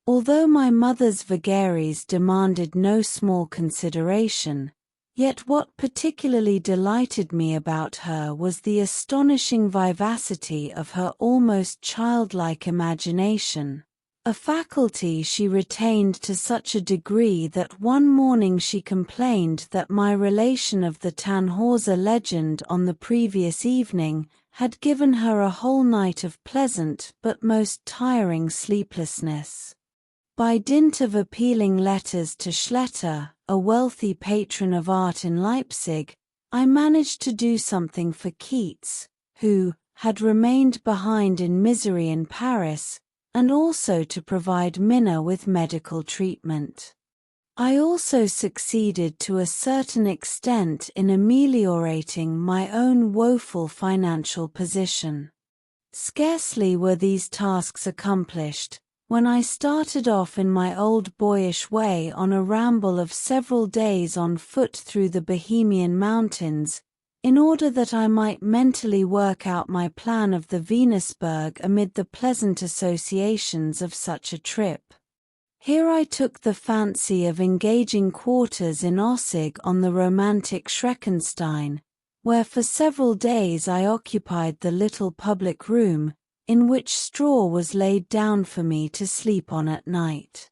Although my mother's vagaries demanded no small consideration, yet what particularly delighted me about her was the astonishing vivacity of her almost childlike imagination, a faculty she retained to such a degree that one morning she complained that my relation of the Tannhäuser legend on the previous evening had given her a whole night of pleasant but most tiring sleeplessness. By dint of appealing letters to Schletter, a wealthy patron of art in Leipzig, I managed to do something for Keats, who had remained behind in misery in Paris, and also to provide Minna with medical treatment. I also succeeded to a certain extent in ameliorating my own woeful financial position. Scarcely were these tasks accomplished, when I started off in my old boyish way on a ramble of several days on foot through the Bohemian mountains, in order that I might mentally work out my plan of the Venusberg amid the pleasant associations of such a trip. Here I took the fancy of engaging quarters in Ossig on the romantic Schreckenstein, where for several days I occupied the little public room, in which straw was laid down for me to sleep on at night.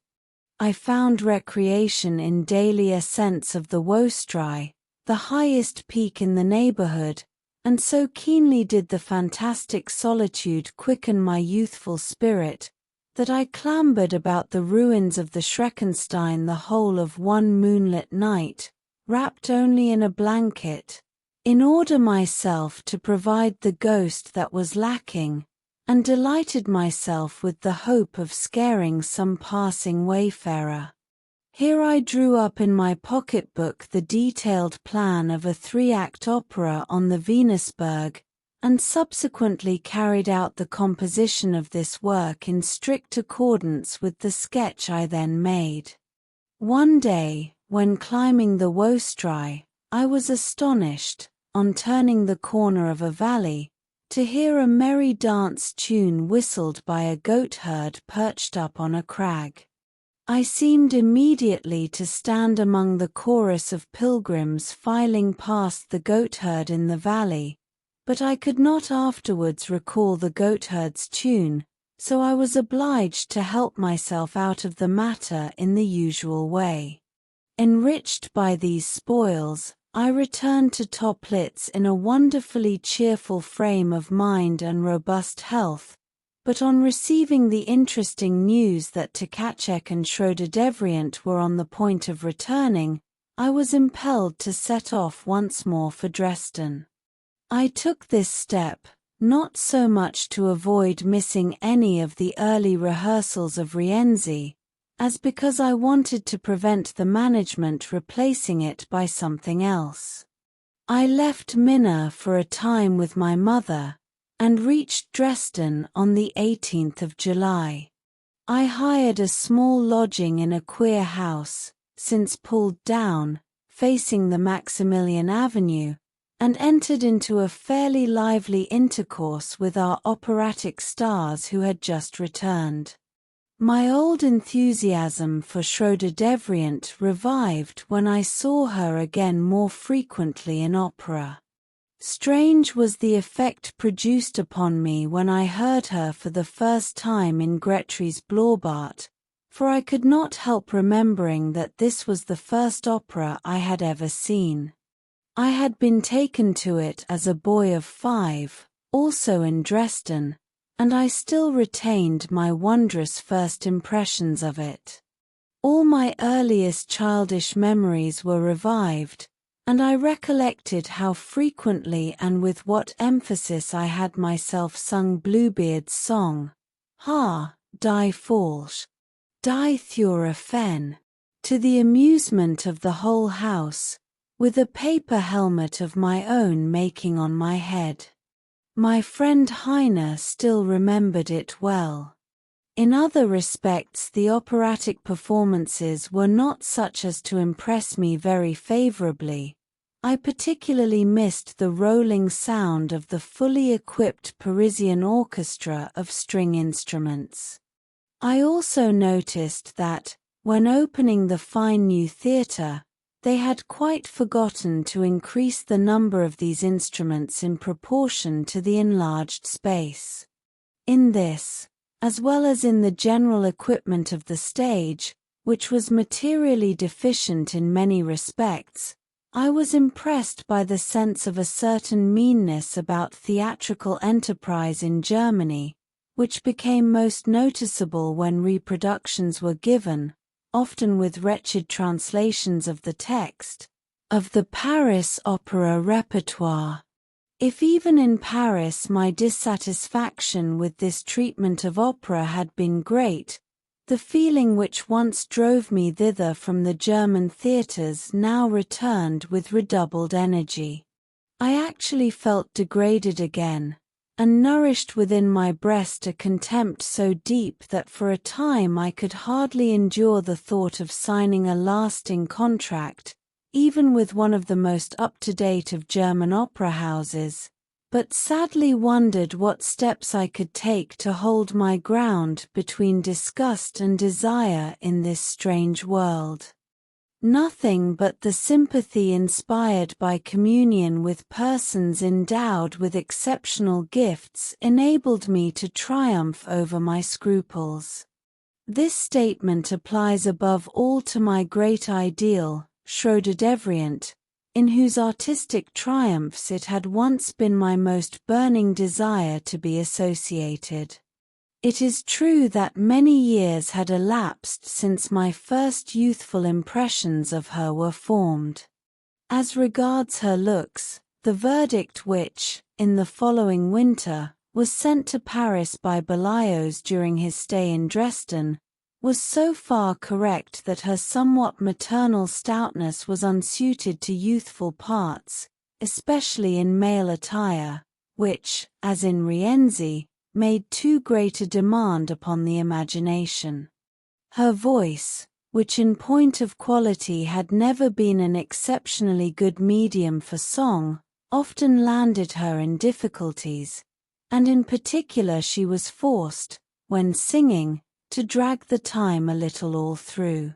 I found recreation in daily ascents of the Wostrei, the highest peak in the neighborhood, and so keenly did the fantastic solitude quicken my youthful spirit, that I clambered about the ruins of the Schreckenstein the whole of one moonlit night, wrapped only in a blanket, in order myself to provide the ghost that was lacking, and delighted myself with the hope of scaring some passing wayfarer. Here I drew up in my pocketbook the detailed plan of a 3-act opera on the Venusberg, and subsequently carried out the composition of this work in strict accordance with the sketch I then made. One day, when climbing the Wostrei, I was astonished, on turning the corner of a valley, to hear a merry dance tune whistled by a goatherd perched up on a crag. I seemed immediately to stand among the chorus of pilgrims filing past the goatherd in the valley, but I could not afterwards recall the goatherd's tune, so I was obliged to help myself out of the matter in the usual way. Enriched by these spoils, I returned to Toplitz in a wonderfully cheerful frame of mind and robust health, but on receiving the interesting news that Tkachek and Schroeder-Devrient were on the point of returning, I was impelled to set off once more for Dresden. I took this step, not so much to avoid missing any of the early rehearsals of Rienzi, as because I wanted to prevent the management replacing it by something else. I left Minna for a time with my mother, and reached Dresden on the 18th of July. I hired a small lodging in a queer house, since pulled down, facing the Maximilian Avenue, and entered into a fairly lively intercourse with our operatic stars who had just returned. My old enthusiasm for Schroeder-Devrient revived when I saw her again more frequently in opera. Strange was the effect produced upon me when I heard her for the first time in Grétry's Blaubart, for I could not help remembering that this was the first opera I had ever seen. I had been taken to it as a boy of 5, also in Dresden, and I still retained my wondrous first impressions of it. All my earliest childish memories were revived, and I recollected how frequently and with what emphasis I had myself sung Bluebeard's song, "Ha, die falsch, die Thura fen," to the amusement of the whole house, with a paper helmet of my own making on my head. My friend Heine still remembered it well. In other respects the operatic performances were not such as to impress me very favorably. I particularly missed the rolling sound of the fully equipped Parisian orchestra of string instruments. I also noticed that, when opening the fine new theatre, they had quite forgotten to increase the number of these instruments in proportion to the enlarged space. In this, as well as in the general equipment of the stage, which was materially deficient in many respects, I was impressed by the sense of a certain meanness about theatrical enterprise in Germany, which became most noticeable when reproductions were given, often with wretched translations of the text, of the Paris opera repertoire. If even in Paris my dissatisfaction with this treatment of opera had been great, the feeling which once drove me thither from the German theatres now returned with redoubled energy. I actually felt degraded again, and nourished within my breast a contempt so deep that for a time I could hardly endure the thought of signing a lasting contract, even with one of the most up-to-date of German opera houses, but sadly wondered what steps I could take to hold my ground between disgust and desire in this strange world. Nothing but the sympathy inspired by communion with persons endowed with exceptional gifts enabled me to triumph over my scruples. This statement applies above all to my great ideal, Schroeder Devrient, in whose artistic triumphs it had once been my most burning desire to be associated. It is true that many years had elapsed since my first youthful impressions of her were formed. As regards her looks, the verdict which, in the following winter, was sent to Paris by Berlioz during his stay in Dresden, was so far correct that her somewhat maternal stoutness was unsuited to youthful parts, especially in male attire, which, as in Rienzi, made too great a demand upon the imagination. Her voice, which in point of quality had never been an exceptionally good medium for song, often landed her in difficulties, and in particular she was forced, when singing, to drag the time a little all through.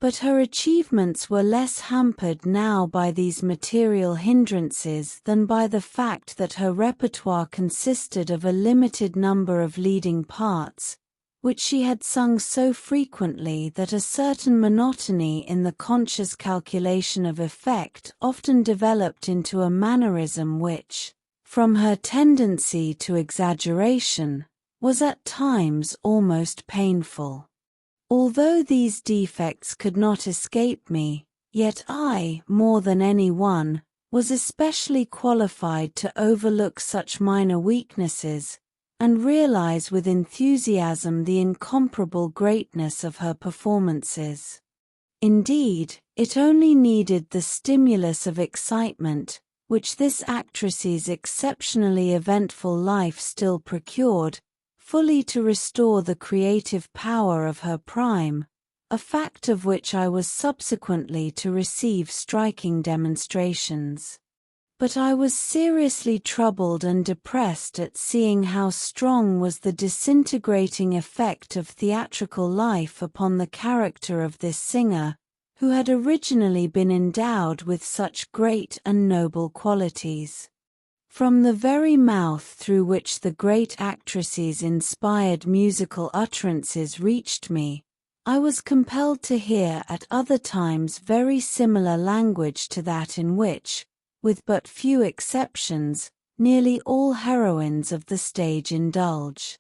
But her achievements were less hampered now by these material hindrances than by the fact that her repertoire consisted of a limited number of leading parts, which she had sung so frequently that a certain monotony in the conscious calculation of effect often developed into a mannerism which, from her tendency to exaggeration, was at times almost painful. Although these defects could not escape me, yet I, more than any one, was especially qualified to overlook such minor weaknesses, and realize with enthusiasm the incomparable greatness of her performances. Indeed, it only needed the stimulus of excitement, which this actress's exceptionally eventful life still procured, fully to restore the creative power of her prime, a fact of which I was subsequently to receive striking demonstrations. But I was seriously troubled and depressed at seeing how strong was the disintegrating effect of theatrical life upon the character of this singer, who had originally been endowed with such great and noble qualities. From the very mouth through which the great actress's inspired musical utterances reached me, I was compelled to hear at other times very similar language to that in which, with but few exceptions, nearly all heroines of the stage indulge.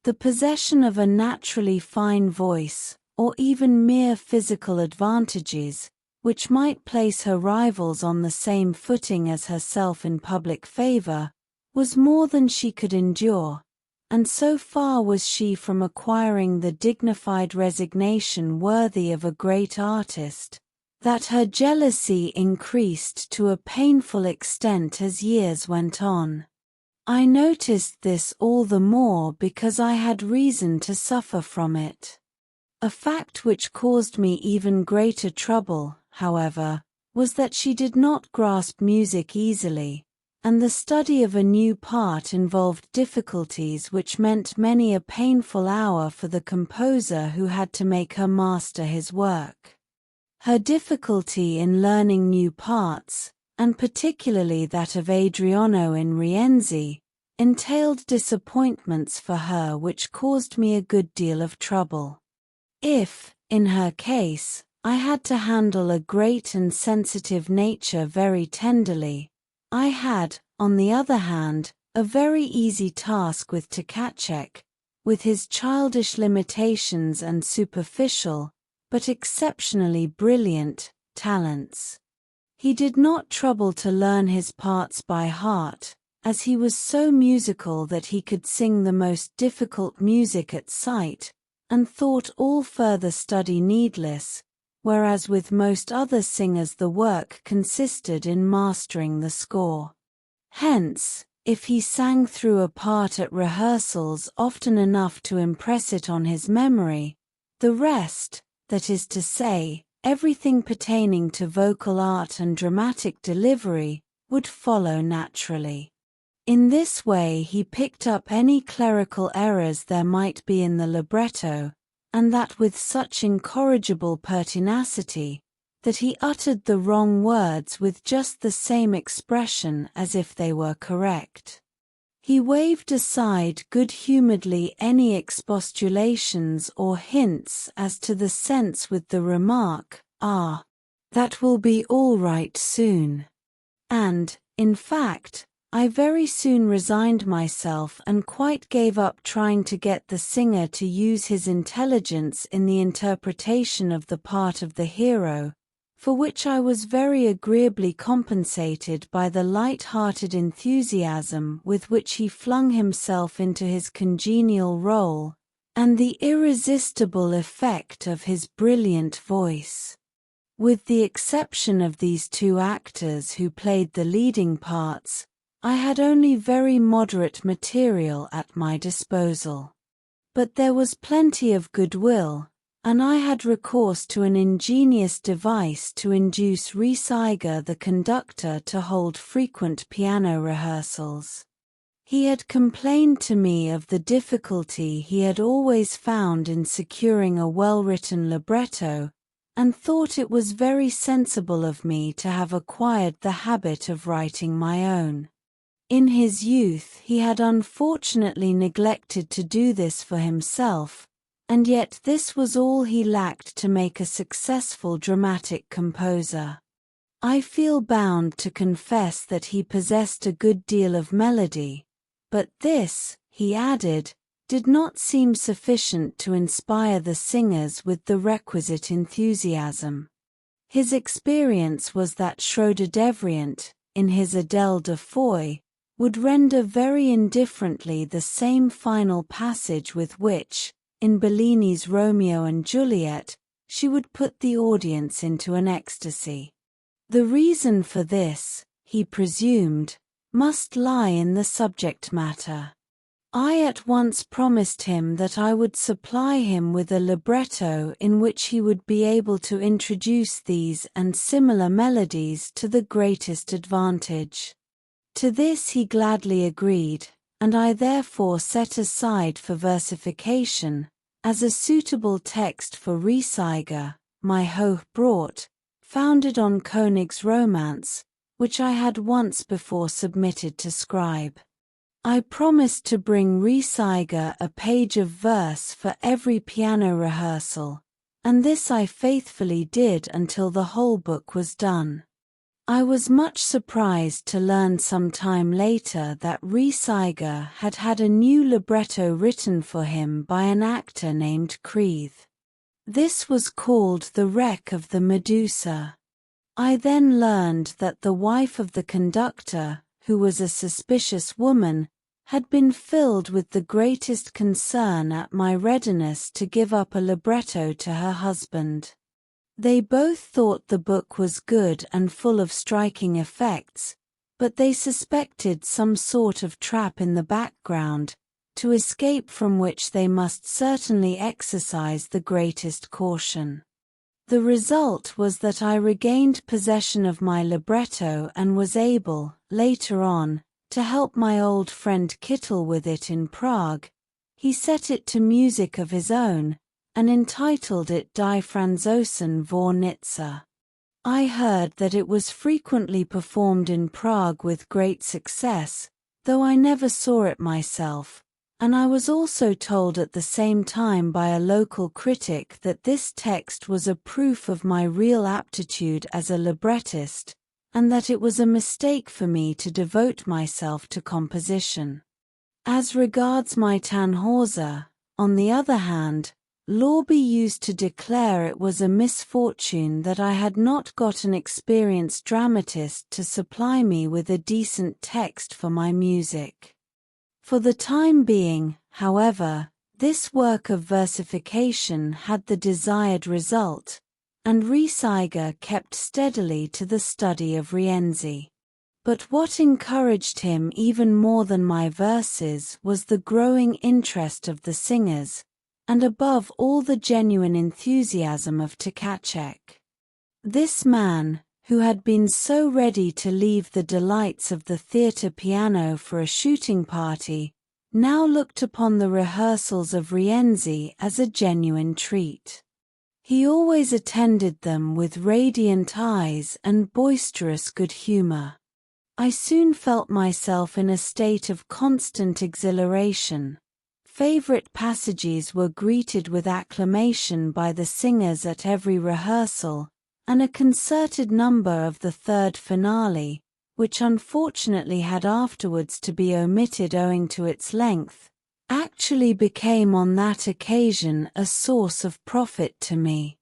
The possession of a naturally fine voice, or even mere physical advantages, which might place her rivals on the same footing as herself in public favor, was more than she could endure, and so far was she from acquiring the dignified resignation worthy of a great artist, that her jealousy increased to a painful extent as years went on. I noticed this all the more because I had reason to suffer from it. A fact which caused me even greater trouble, however, was that she did not grasp music easily, and the study of a new part involved difficulties which meant many a painful hour for the composer who had to make her master his work. Her difficulty in learning new parts, and particularly that of Adriano in Rienzi, entailed disappointments for her which caused me a good deal of trouble. If, in her case, I had to handle a great and sensitive nature very tenderly, I had, on the other hand, a very easy task with Tkachek, with his childish limitations and superficial, but exceptionally brilliant, talents. He did not trouble to learn his parts by heart, as he was so musical that he could sing the most difficult music at sight, and thought all further study needless, whereas with most other singers the work consisted in mastering the score. Hence, if he sang through a part at rehearsals often enough to impress it on his memory, the rest, that is to say, everything pertaining to vocal art and dramatic delivery, would follow naturally. In this way he picked up any clerical errors there might be in the libretto, and that with such incorrigible pertinacity, that he uttered the wrong words with just the same expression as if they were correct. He waved aside good-humoredly any expostulations or hints as to the sense with the remark, "Ah, that will be all right soon." And, in fact, I very soon resigned myself and quite gave up trying to get the singer to use his intelligence in the interpretation of the part of the hero, for which I was very agreeably compensated by the light-hearted enthusiasm with which he flung himself into his congenial role, and the irresistible effect of his brilliant voice. With the exception of these two actors who played the leading parts, I had only very moderate material at my disposal. But there was plenty of goodwill, and I had recourse to an ingenious device to induce Rieseger the conductor to hold frequent piano rehearsals. He had complained to me of the difficulty he had always found in securing a well-written libretto, and thought it was very sensible of me to have acquired the habit of writing my own. In his youth he had unfortunately neglected to do this for himself, and yet this was all he lacked to make a successful dramatic composer. I feel bound to confess that he possessed a good deal of melody, but this, he added, did not seem sufficient to inspire the singers with the requisite enthusiasm. His experience was that Schroeder Devrient, in his Adele de Foy, would render very indifferently the same final passage with which, in Bellini's Romeo and Juliet, she would put the audience into an ecstasy. The reason for this, he presumed, must lie in the subject matter. I at once promised him that I would supply him with a libretto in which he would be able to introduce these and similar melodies to the greatest advantage. To this he gladly agreed, and I therefore set aside for versification, as a suitable text for Rieseger, my Hochbrot, founded on König's Romance, which I had once before submitted to scribe. I promised to bring Rieseger a page of verse for every piano rehearsal, and this I faithfully did until the whole book was done. I was much surprised to learn some time later that Rieseger had had a new libretto written for him by an actor named Kreeth. This was called The Wreck of the Medusa. I then learned that the wife of the conductor, who was a suspicious woman, had been filled with the greatest concern at my readiness to give up a libretto to her husband. They both thought the book was good and full of striking effects, but they suspected some sort of trap in the background, to escape from which they must certainly exercise the greatest caution. The result was that I regained possession of my libretto and was able, later on, to help my old friend Kittel with it in Prague. He set it to music of his own, and entitled it Die Franzosen vor Nizza. I heard that it was frequently performed in Prague with great success, though I never saw it myself, and I was also told at the same time by a local critic that this text was a proof of my real aptitude as a librettist, and that it was a mistake for me to devote myself to composition. As regards my Tannhäuser, on the other hand, Lorby used to declare it was a misfortune that I had not got an experienced dramatist to supply me with a decent text for my music. For the time being, however, this work of versification had the desired result, and Rieseger kept steadily to the study of Rienzi. But what encouraged him even more than my verses was the growing interest of the singers, and above all the genuine enthusiasm of Tkachek. This man, who had been so ready to leave the delights of the theatre piano for a shooting party, now looked upon the rehearsals of Rienzi as a genuine treat. He always attended them with radiant eyes and boisterous good humor. I soon felt myself in a state of constant exhilaration. Favorite passages were greeted with acclamation by the singers at every rehearsal, and a concerted number of the third finale, which unfortunately had afterwards to be omitted owing to its length, actually became on that occasion a source of profit to me.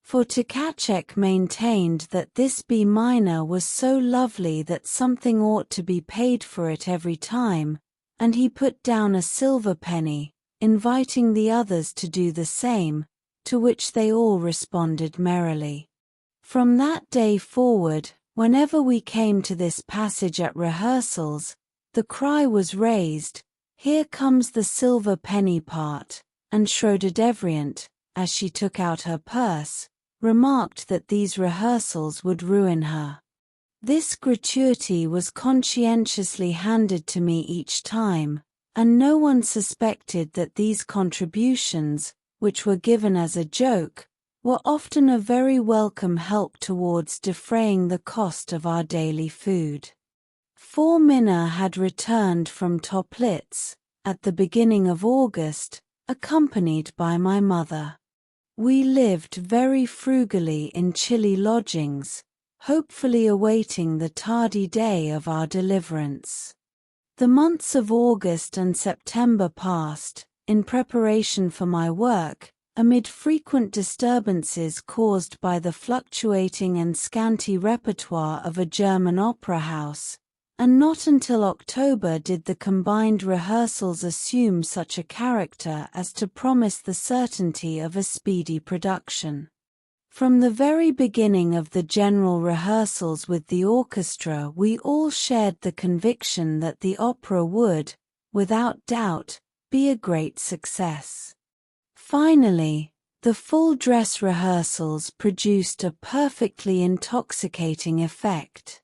For Tkachek maintained that this B minor was so lovely that something ought to be paid for it every time, and he put down a silver penny, inviting the others to do the same, to which they all responded merrily. From that day forward, whenever we came to this passage at rehearsals, the cry was raised, "Here comes the silver penny part," and Schroeder-Devrient, as she took out her purse, remarked that these rehearsals would ruin her. This gratuity was conscientiously handed to me each time, and no one suspected that these contributions, which were given as a joke, were often a very welcome help towards defraying the cost of our daily food. 4 Minna had returned from Toplitz, at the beginning of August, accompanied by my mother. We lived very frugally in chilly lodgings, hopefully awaiting the tardy day of our deliverance. The months of August and September passed, in preparation for my work, amid frequent disturbances caused by the fluctuating and scanty repertoire of a German opera house, and not until October did the combined rehearsals assume such a character as to promise the certainty of a speedy production. From the very beginning of the general rehearsals with the orchestra, we all shared the conviction that the opera would, without doubt, be a great success. Finally, the full dress rehearsals produced a perfectly intoxicating effect.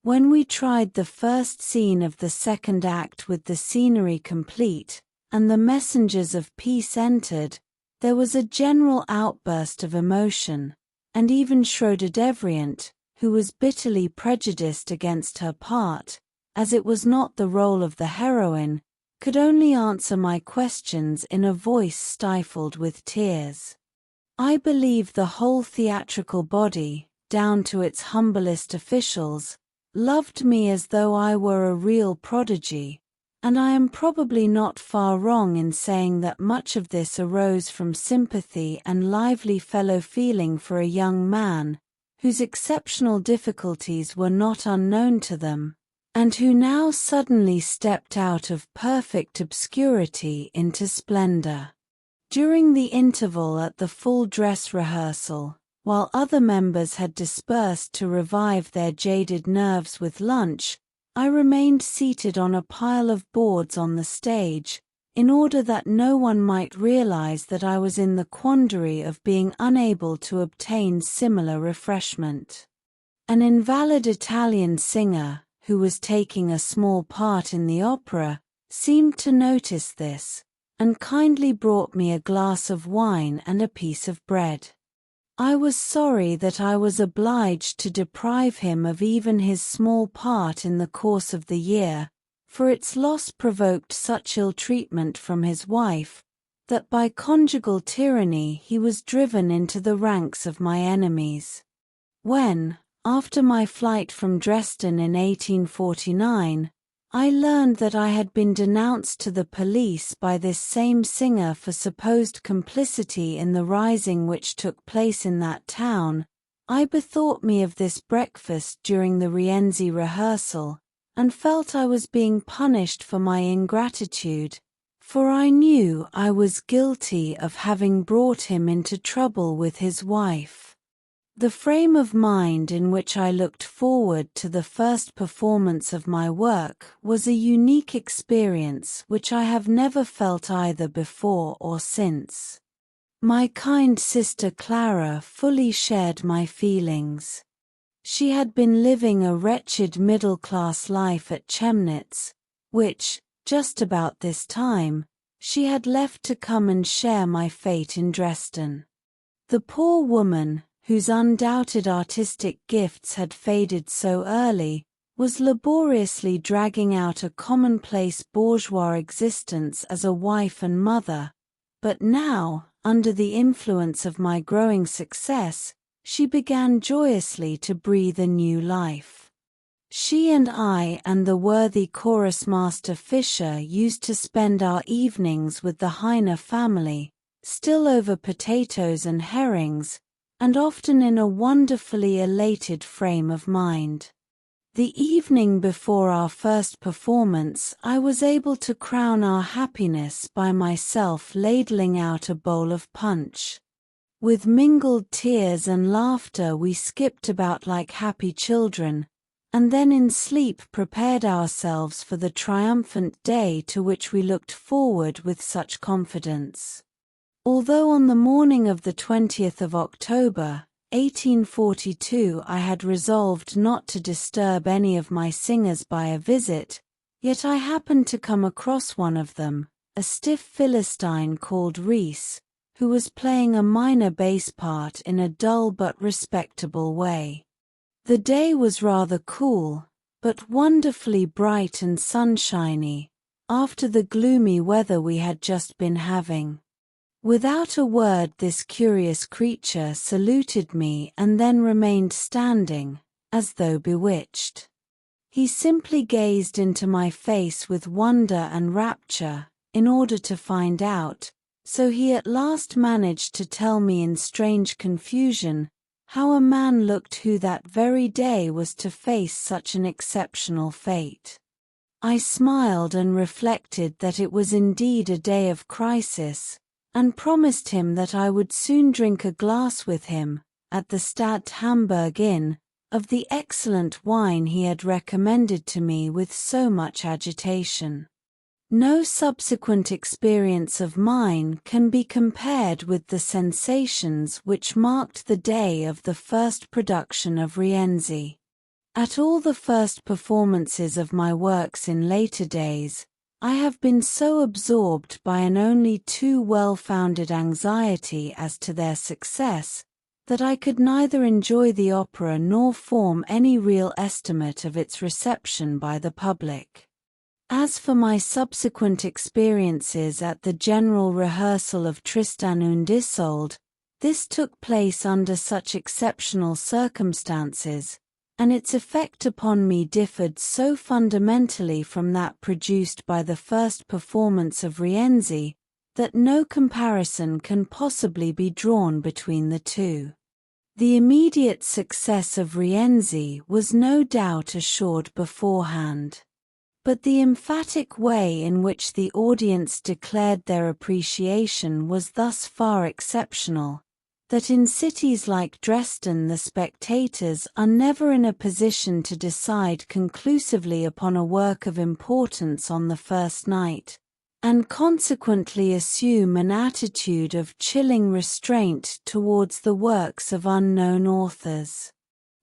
When we tried the first scene of the second act with the scenery complete, and the messengers of peace entered, there was a general outburst of emotion, and even Schroeder-Devrient, who was bitterly prejudiced against her part, as it was not the role of the heroine, could only answer my questions in a voice stifled with tears. I believe the whole theatrical body, down to its humblest officials, loved me as though I were a real prodigy, and I am probably not far wrong in saying that much of this arose from sympathy and lively fellow-feeling for a young man, whose exceptional difficulties were not unknown to them, and who now suddenly stepped out of perfect obscurity into splendor. During the interval at the full dress rehearsal, while other members had dispersed to revive their jaded nerves with lunch, I remained seated on a pile of boards on the stage, in order that no one might realize that I was in the quandary of being unable to obtain similar refreshment. An invalid Italian singer, who was taking a small part in the opera, seemed to notice this, and kindly brought me a glass of wine and a piece of bread. I was sorry that I was obliged to deprive him of even his small part in the course of the year, for its loss provoked such ill treatment from his wife, that by conjugal tyranny he was driven into the ranks of my enemies. When, after my flight from Dresden in 1849, I learned that I had been denounced to the police by this same singer for supposed complicity in the rising which took place in that town. I bethought me of this breakfast during the Rienzi rehearsal, and felt I was being punished for my ingratitude, for I knew I was guilty of having brought him into trouble with his wife. The frame of mind in which I looked forward to the first performance of my work was a unique experience which I have never felt either before or since. My kind sister Clara fully shared my feelings. She had been living a wretched middle-class life at Chemnitz, which, just about this time, she had left to come and share my fate in Dresden. The poor woman, whose undoubted artistic gifts had faded so early, was laboriously dragging out a commonplace bourgeois existence as a wife and mother, but now, under the influence of my growing success, she began joyously to breathe a new life. She and I and the worthy chorus master Fischer used to spend our evenings with the Heine family, still over potatoes and herrings, and often in a wonderfully elated frame of mind. The evening before our first performance, I was able to crown our happiness by myself ladling out a bowl of punch. With mingled tears and laughter we skipped about like happy children, and then in sleep prepared ourselves for the triumphant day to which we looked forward with such confidence. Although on the morning of the 20th of October, 1842 I had resolved not to disturb any of my singers by a visit, yet I happened to come across one of them, a stiff Philistine called Rees, who was playing a minor bass part in a dull but respectable way. The day was rather cool, but wonderfully bright and sunshiny, after the gloomy weather we had just been having. Without a word this curious creature saluted me and then remained standing, as though bewitched. He simply gazed into my face with wonder and rapture, in order to find out, so he at last managed to tell me in strange confusion, how a man looked who that very day was to face such an exceptional fate. I smiled and reflected that it was indeed a day of crisis, and promised him that I would soon drink a glass with him, at the Stadt Hamburg Inn, of the excellent wine he had recommended to me with so much agitation. No subsequent experience of mine can be compared with the sensations which marked the day of the first production of Rienzi. At all the first performances of my works in later days, I have been so absorbed by an only too well-founded anxiety as to their success, that I could neither enjoy the opera nor form any real estimate of its reception by the public. As for my subsequent experiences at the general rehearsal of Tristan und Isolde, this took place under such exceptional circumstances, and its effect upon me differed so fundamentally from that produced by the first performance of Rienzi, that no comparison can possibly be drawn between the two. The immediate success of Rienzi was no doubt assured beforehand. But the emphatic way in which the audience declared their appreciation was thus far exceptional, that in cities like Dresden the spectators are never in a position to decide conclusively upon a work of importance on the first night, and consequently assume an attitude of chilling restraint towards the works of unknown authors.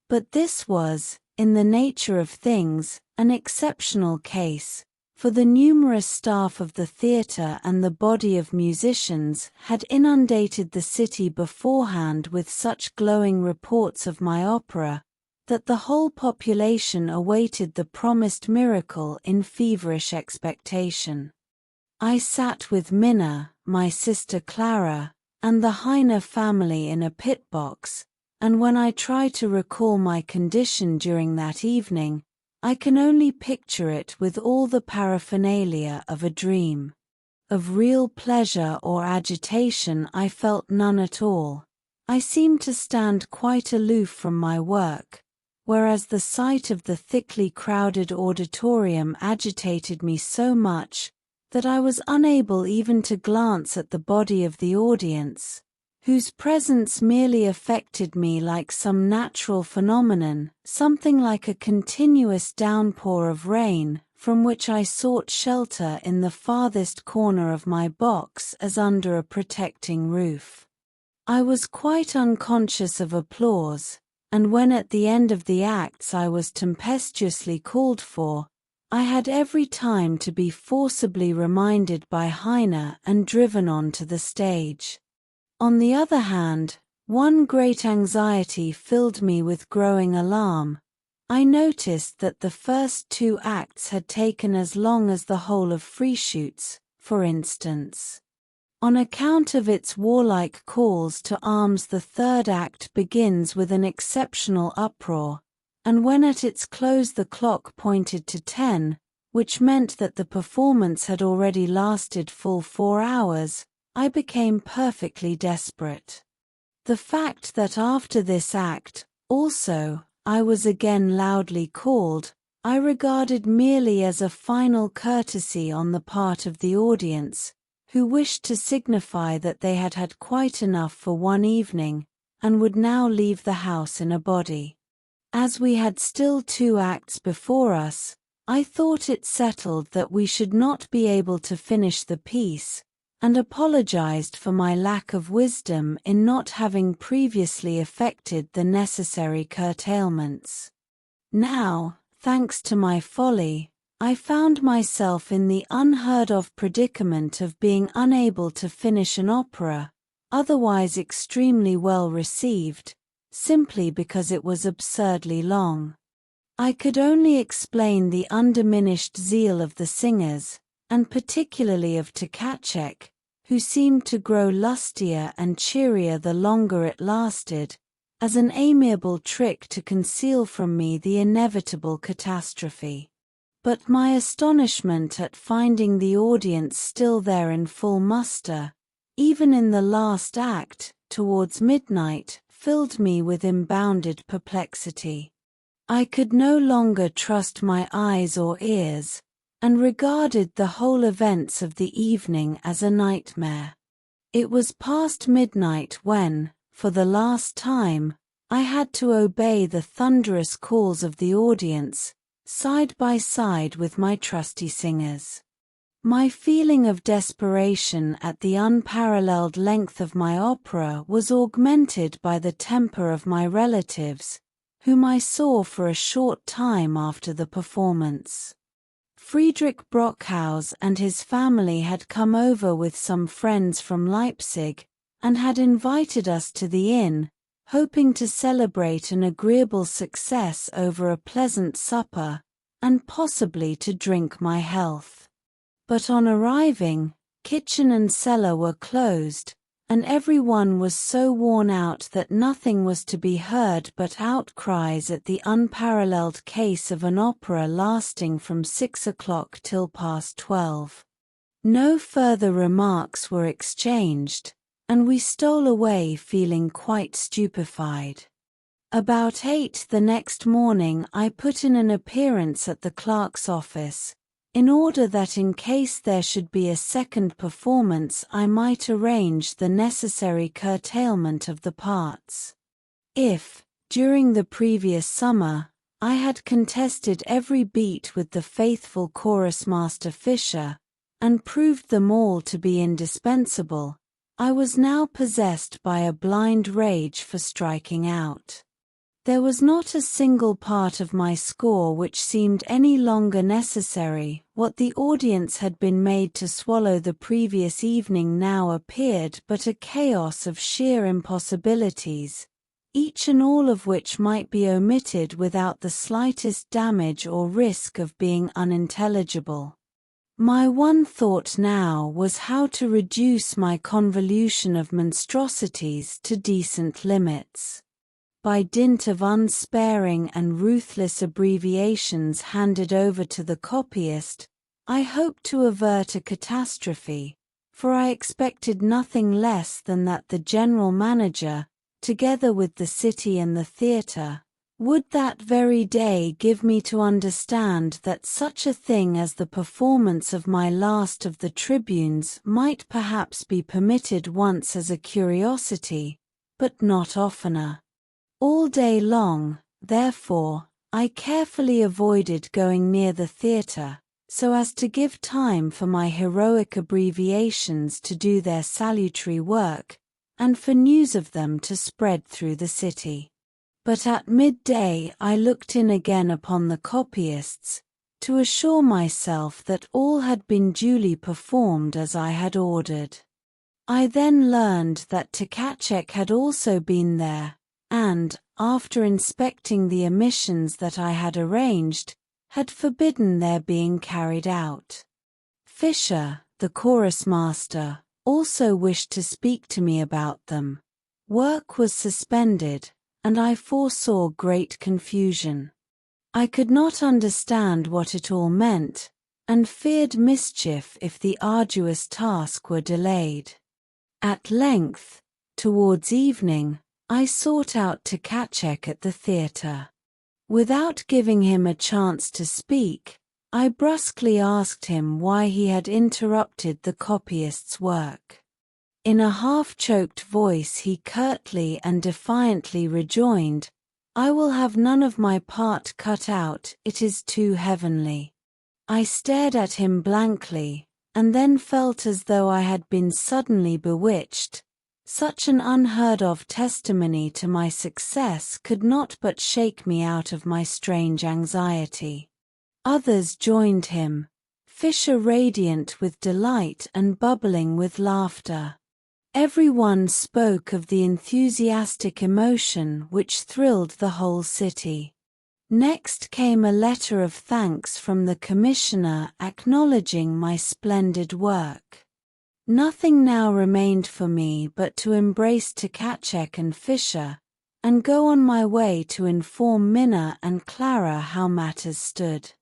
But this was, in the nature of things, an exceptional case, for the numerous staff of the theatre and the body of musicians had inundated the city beforehand with such glowing reports of my opera, that the whole population awaited the promised miracle in feverish expectation. I sat with Minna, my sister Clara, and the Heine family in a pit box, and when I tried to recall my condition during that evening, I can only picture it with all the paraphernalia of a dream. Of real pleasure or agitation I felt none at all. I seemed to stand quite aloof from my work, whereas the sight of the thickly crowded auditorium agitated me so much that I was unable even to glance at the body of the audience, whose presence merely affected me like some natural phenomenon, something like a continuous downpour of rain, from which I sought shelter in the farthest corner of my box as under a protecting roof. I was quite unconscious of applause, and when at the end of the acts I was tempestuously called for, I had every time to be forcibly reminded by Heine and driven on to the stage. On the other hand, one great anxiety filled me with growing alarm. I noticed that the first 2 acts had taken as long as the whole of Frieschütz, for instance. On account of its warlike calls to arms, the 3rd act begins with an exceptional uproar, and when at its close the clock pointed to 10, which meant that the performance had already lasted full 4 hours, I became perfectly desperate. The fact that after this act, also, I was again loudly called, I regarded merely as a final courtesy on the part of the audience, who wished to signify that they had had quite enough for one evening, and would now leave the house in a body. As we had still 2 acts before us, I thought it settled that we should not be able to finish the piece, and apologized for my lack of wisdom in not having previously effected the necessary curtailments. Now, thanks to my folly, I found myself in the unheard-of predicament of being unable to finish an opera, otherwise extremely well received, simply because it was absurdly long. I could only explain the undiminished zeal of the singers, and particularly of Tkachek, who seemed to grow lustier and cheerier the longer it lasted, as an amiable trick to conceal from me the inevitable catastrophe. But my astonishment at finding the audience still there in full muster, even in the last act, towards midnight, filled me with unbounded perplexity. I could no longer trust my eyes or ears, and regarded the whole events of the evening as a nightmare. It was past midnight when, for the last time, I had to obey the thunderous calls of the audience, side by side with my trusty singers. My feeling of desperation at the unparalleled length of my opera was augmented by the temper of my relatives, whom I saw for a short time after the performance. Friedrich Brockhaus and his family had come over with some friends from Leipzig, and had invited us to the inn, hoping to celebrate an agreeable success over a pleasant supper, and possibly to drink my health. But on arriving, kitchen and cellar were closed, and every one was so worn out that nothing was to be heard but outcries at the unparalleled case of an opera lasting from 6 o'clock till past 12. No further remarks were exchanged, and we stole away feeling quite stupefied. About 8 the next morning I put in an appearance at the clerk's office, in order that in case there should be a second performance I might arrange the necessary curtailment of the parts. If, during the previous summer, I had contested every beat with the faithful chorus master Fischer, and proved them all to be indispensable, I was now possessed by a blind rage for striking out. There was not a single part of my score which seemed any longer necessary. What the audience had been made to swallow the previous evening now appeared but a chaos of sheer impossibilities, each and all of which might be omitted without the slightest damage or risk of being unintelligible. My one thought now was how to reduce my convolution of monstrosities to decent limits. by dint of unsparing and ruthless abbreviations handed over to the copyist, I hoped to avert a catastrophe, for I expected nothing less than that the general manager, together with the city and the theatre, would that very day give me to understand that such a thing as the performance of my last of the tribunes might perhaps be permitted once as a curiosity, but not oftener. All day long, therefore, I carefully avoided going near the theatre, so as to give time for my heroic abbreviations to do their salutary work, and for news of them to spread through the city. But at midday I looked in again upon the copyists, to assure myself that all had been duly performed as I had ordered. I then learned that Tkachek had also been there, and, after inspecting the omissions that I had arranged, had forbidden their being carried out. Fisher, the chorus master, also wished to speak to me about them. Work was suspended, and I foresaw great confusion. I could not understand what it all meant, and feared mischief if the arduous task were delayed. At length, towards evening, I sought out Tkachek at the theatre. Without giving him a chance to speak, I brusquely asked him why he had interrupted the copyist's work. In a half-choked voice he curtly and defiantly rejoined, "I will have none of my part cut out, it is too heavenly." I stared at him blankly, and then felt as though I had been suddenly bewitched. Such an unheard-of testimony to my success could not but shake me out of my strange anxiety. Others joined him, Fisher radiant with delight and bubbling with laughter. Everyone spoke of the enthusiastic emotion which thrilled the whole city. Next came a letter of thanks from the commissioner acknowledging my splendid work. Nothing now remained for me but to embrace Tkachek and Fisher, and go on my way to inform Minna and Clara how matters stood.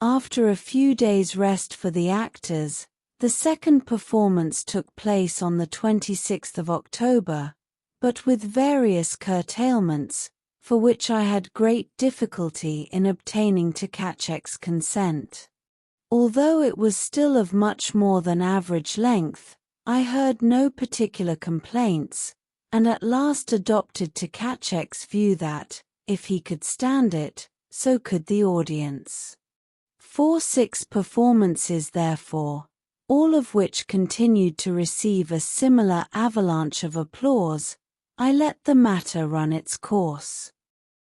After a few days' rest for the actors, the second performance took place on the 26th of October, but with various curtailments, for which I had great difficulty in obtaining Tkachek's consent. Although it was still of much more than average length, I heard no particular complaints, and at last adopted Tkachek's view that, if he could stand it, so could the audience. 6 performances therefore, all of which continued to receive a similar avalanche of applause, I let the matter run its course.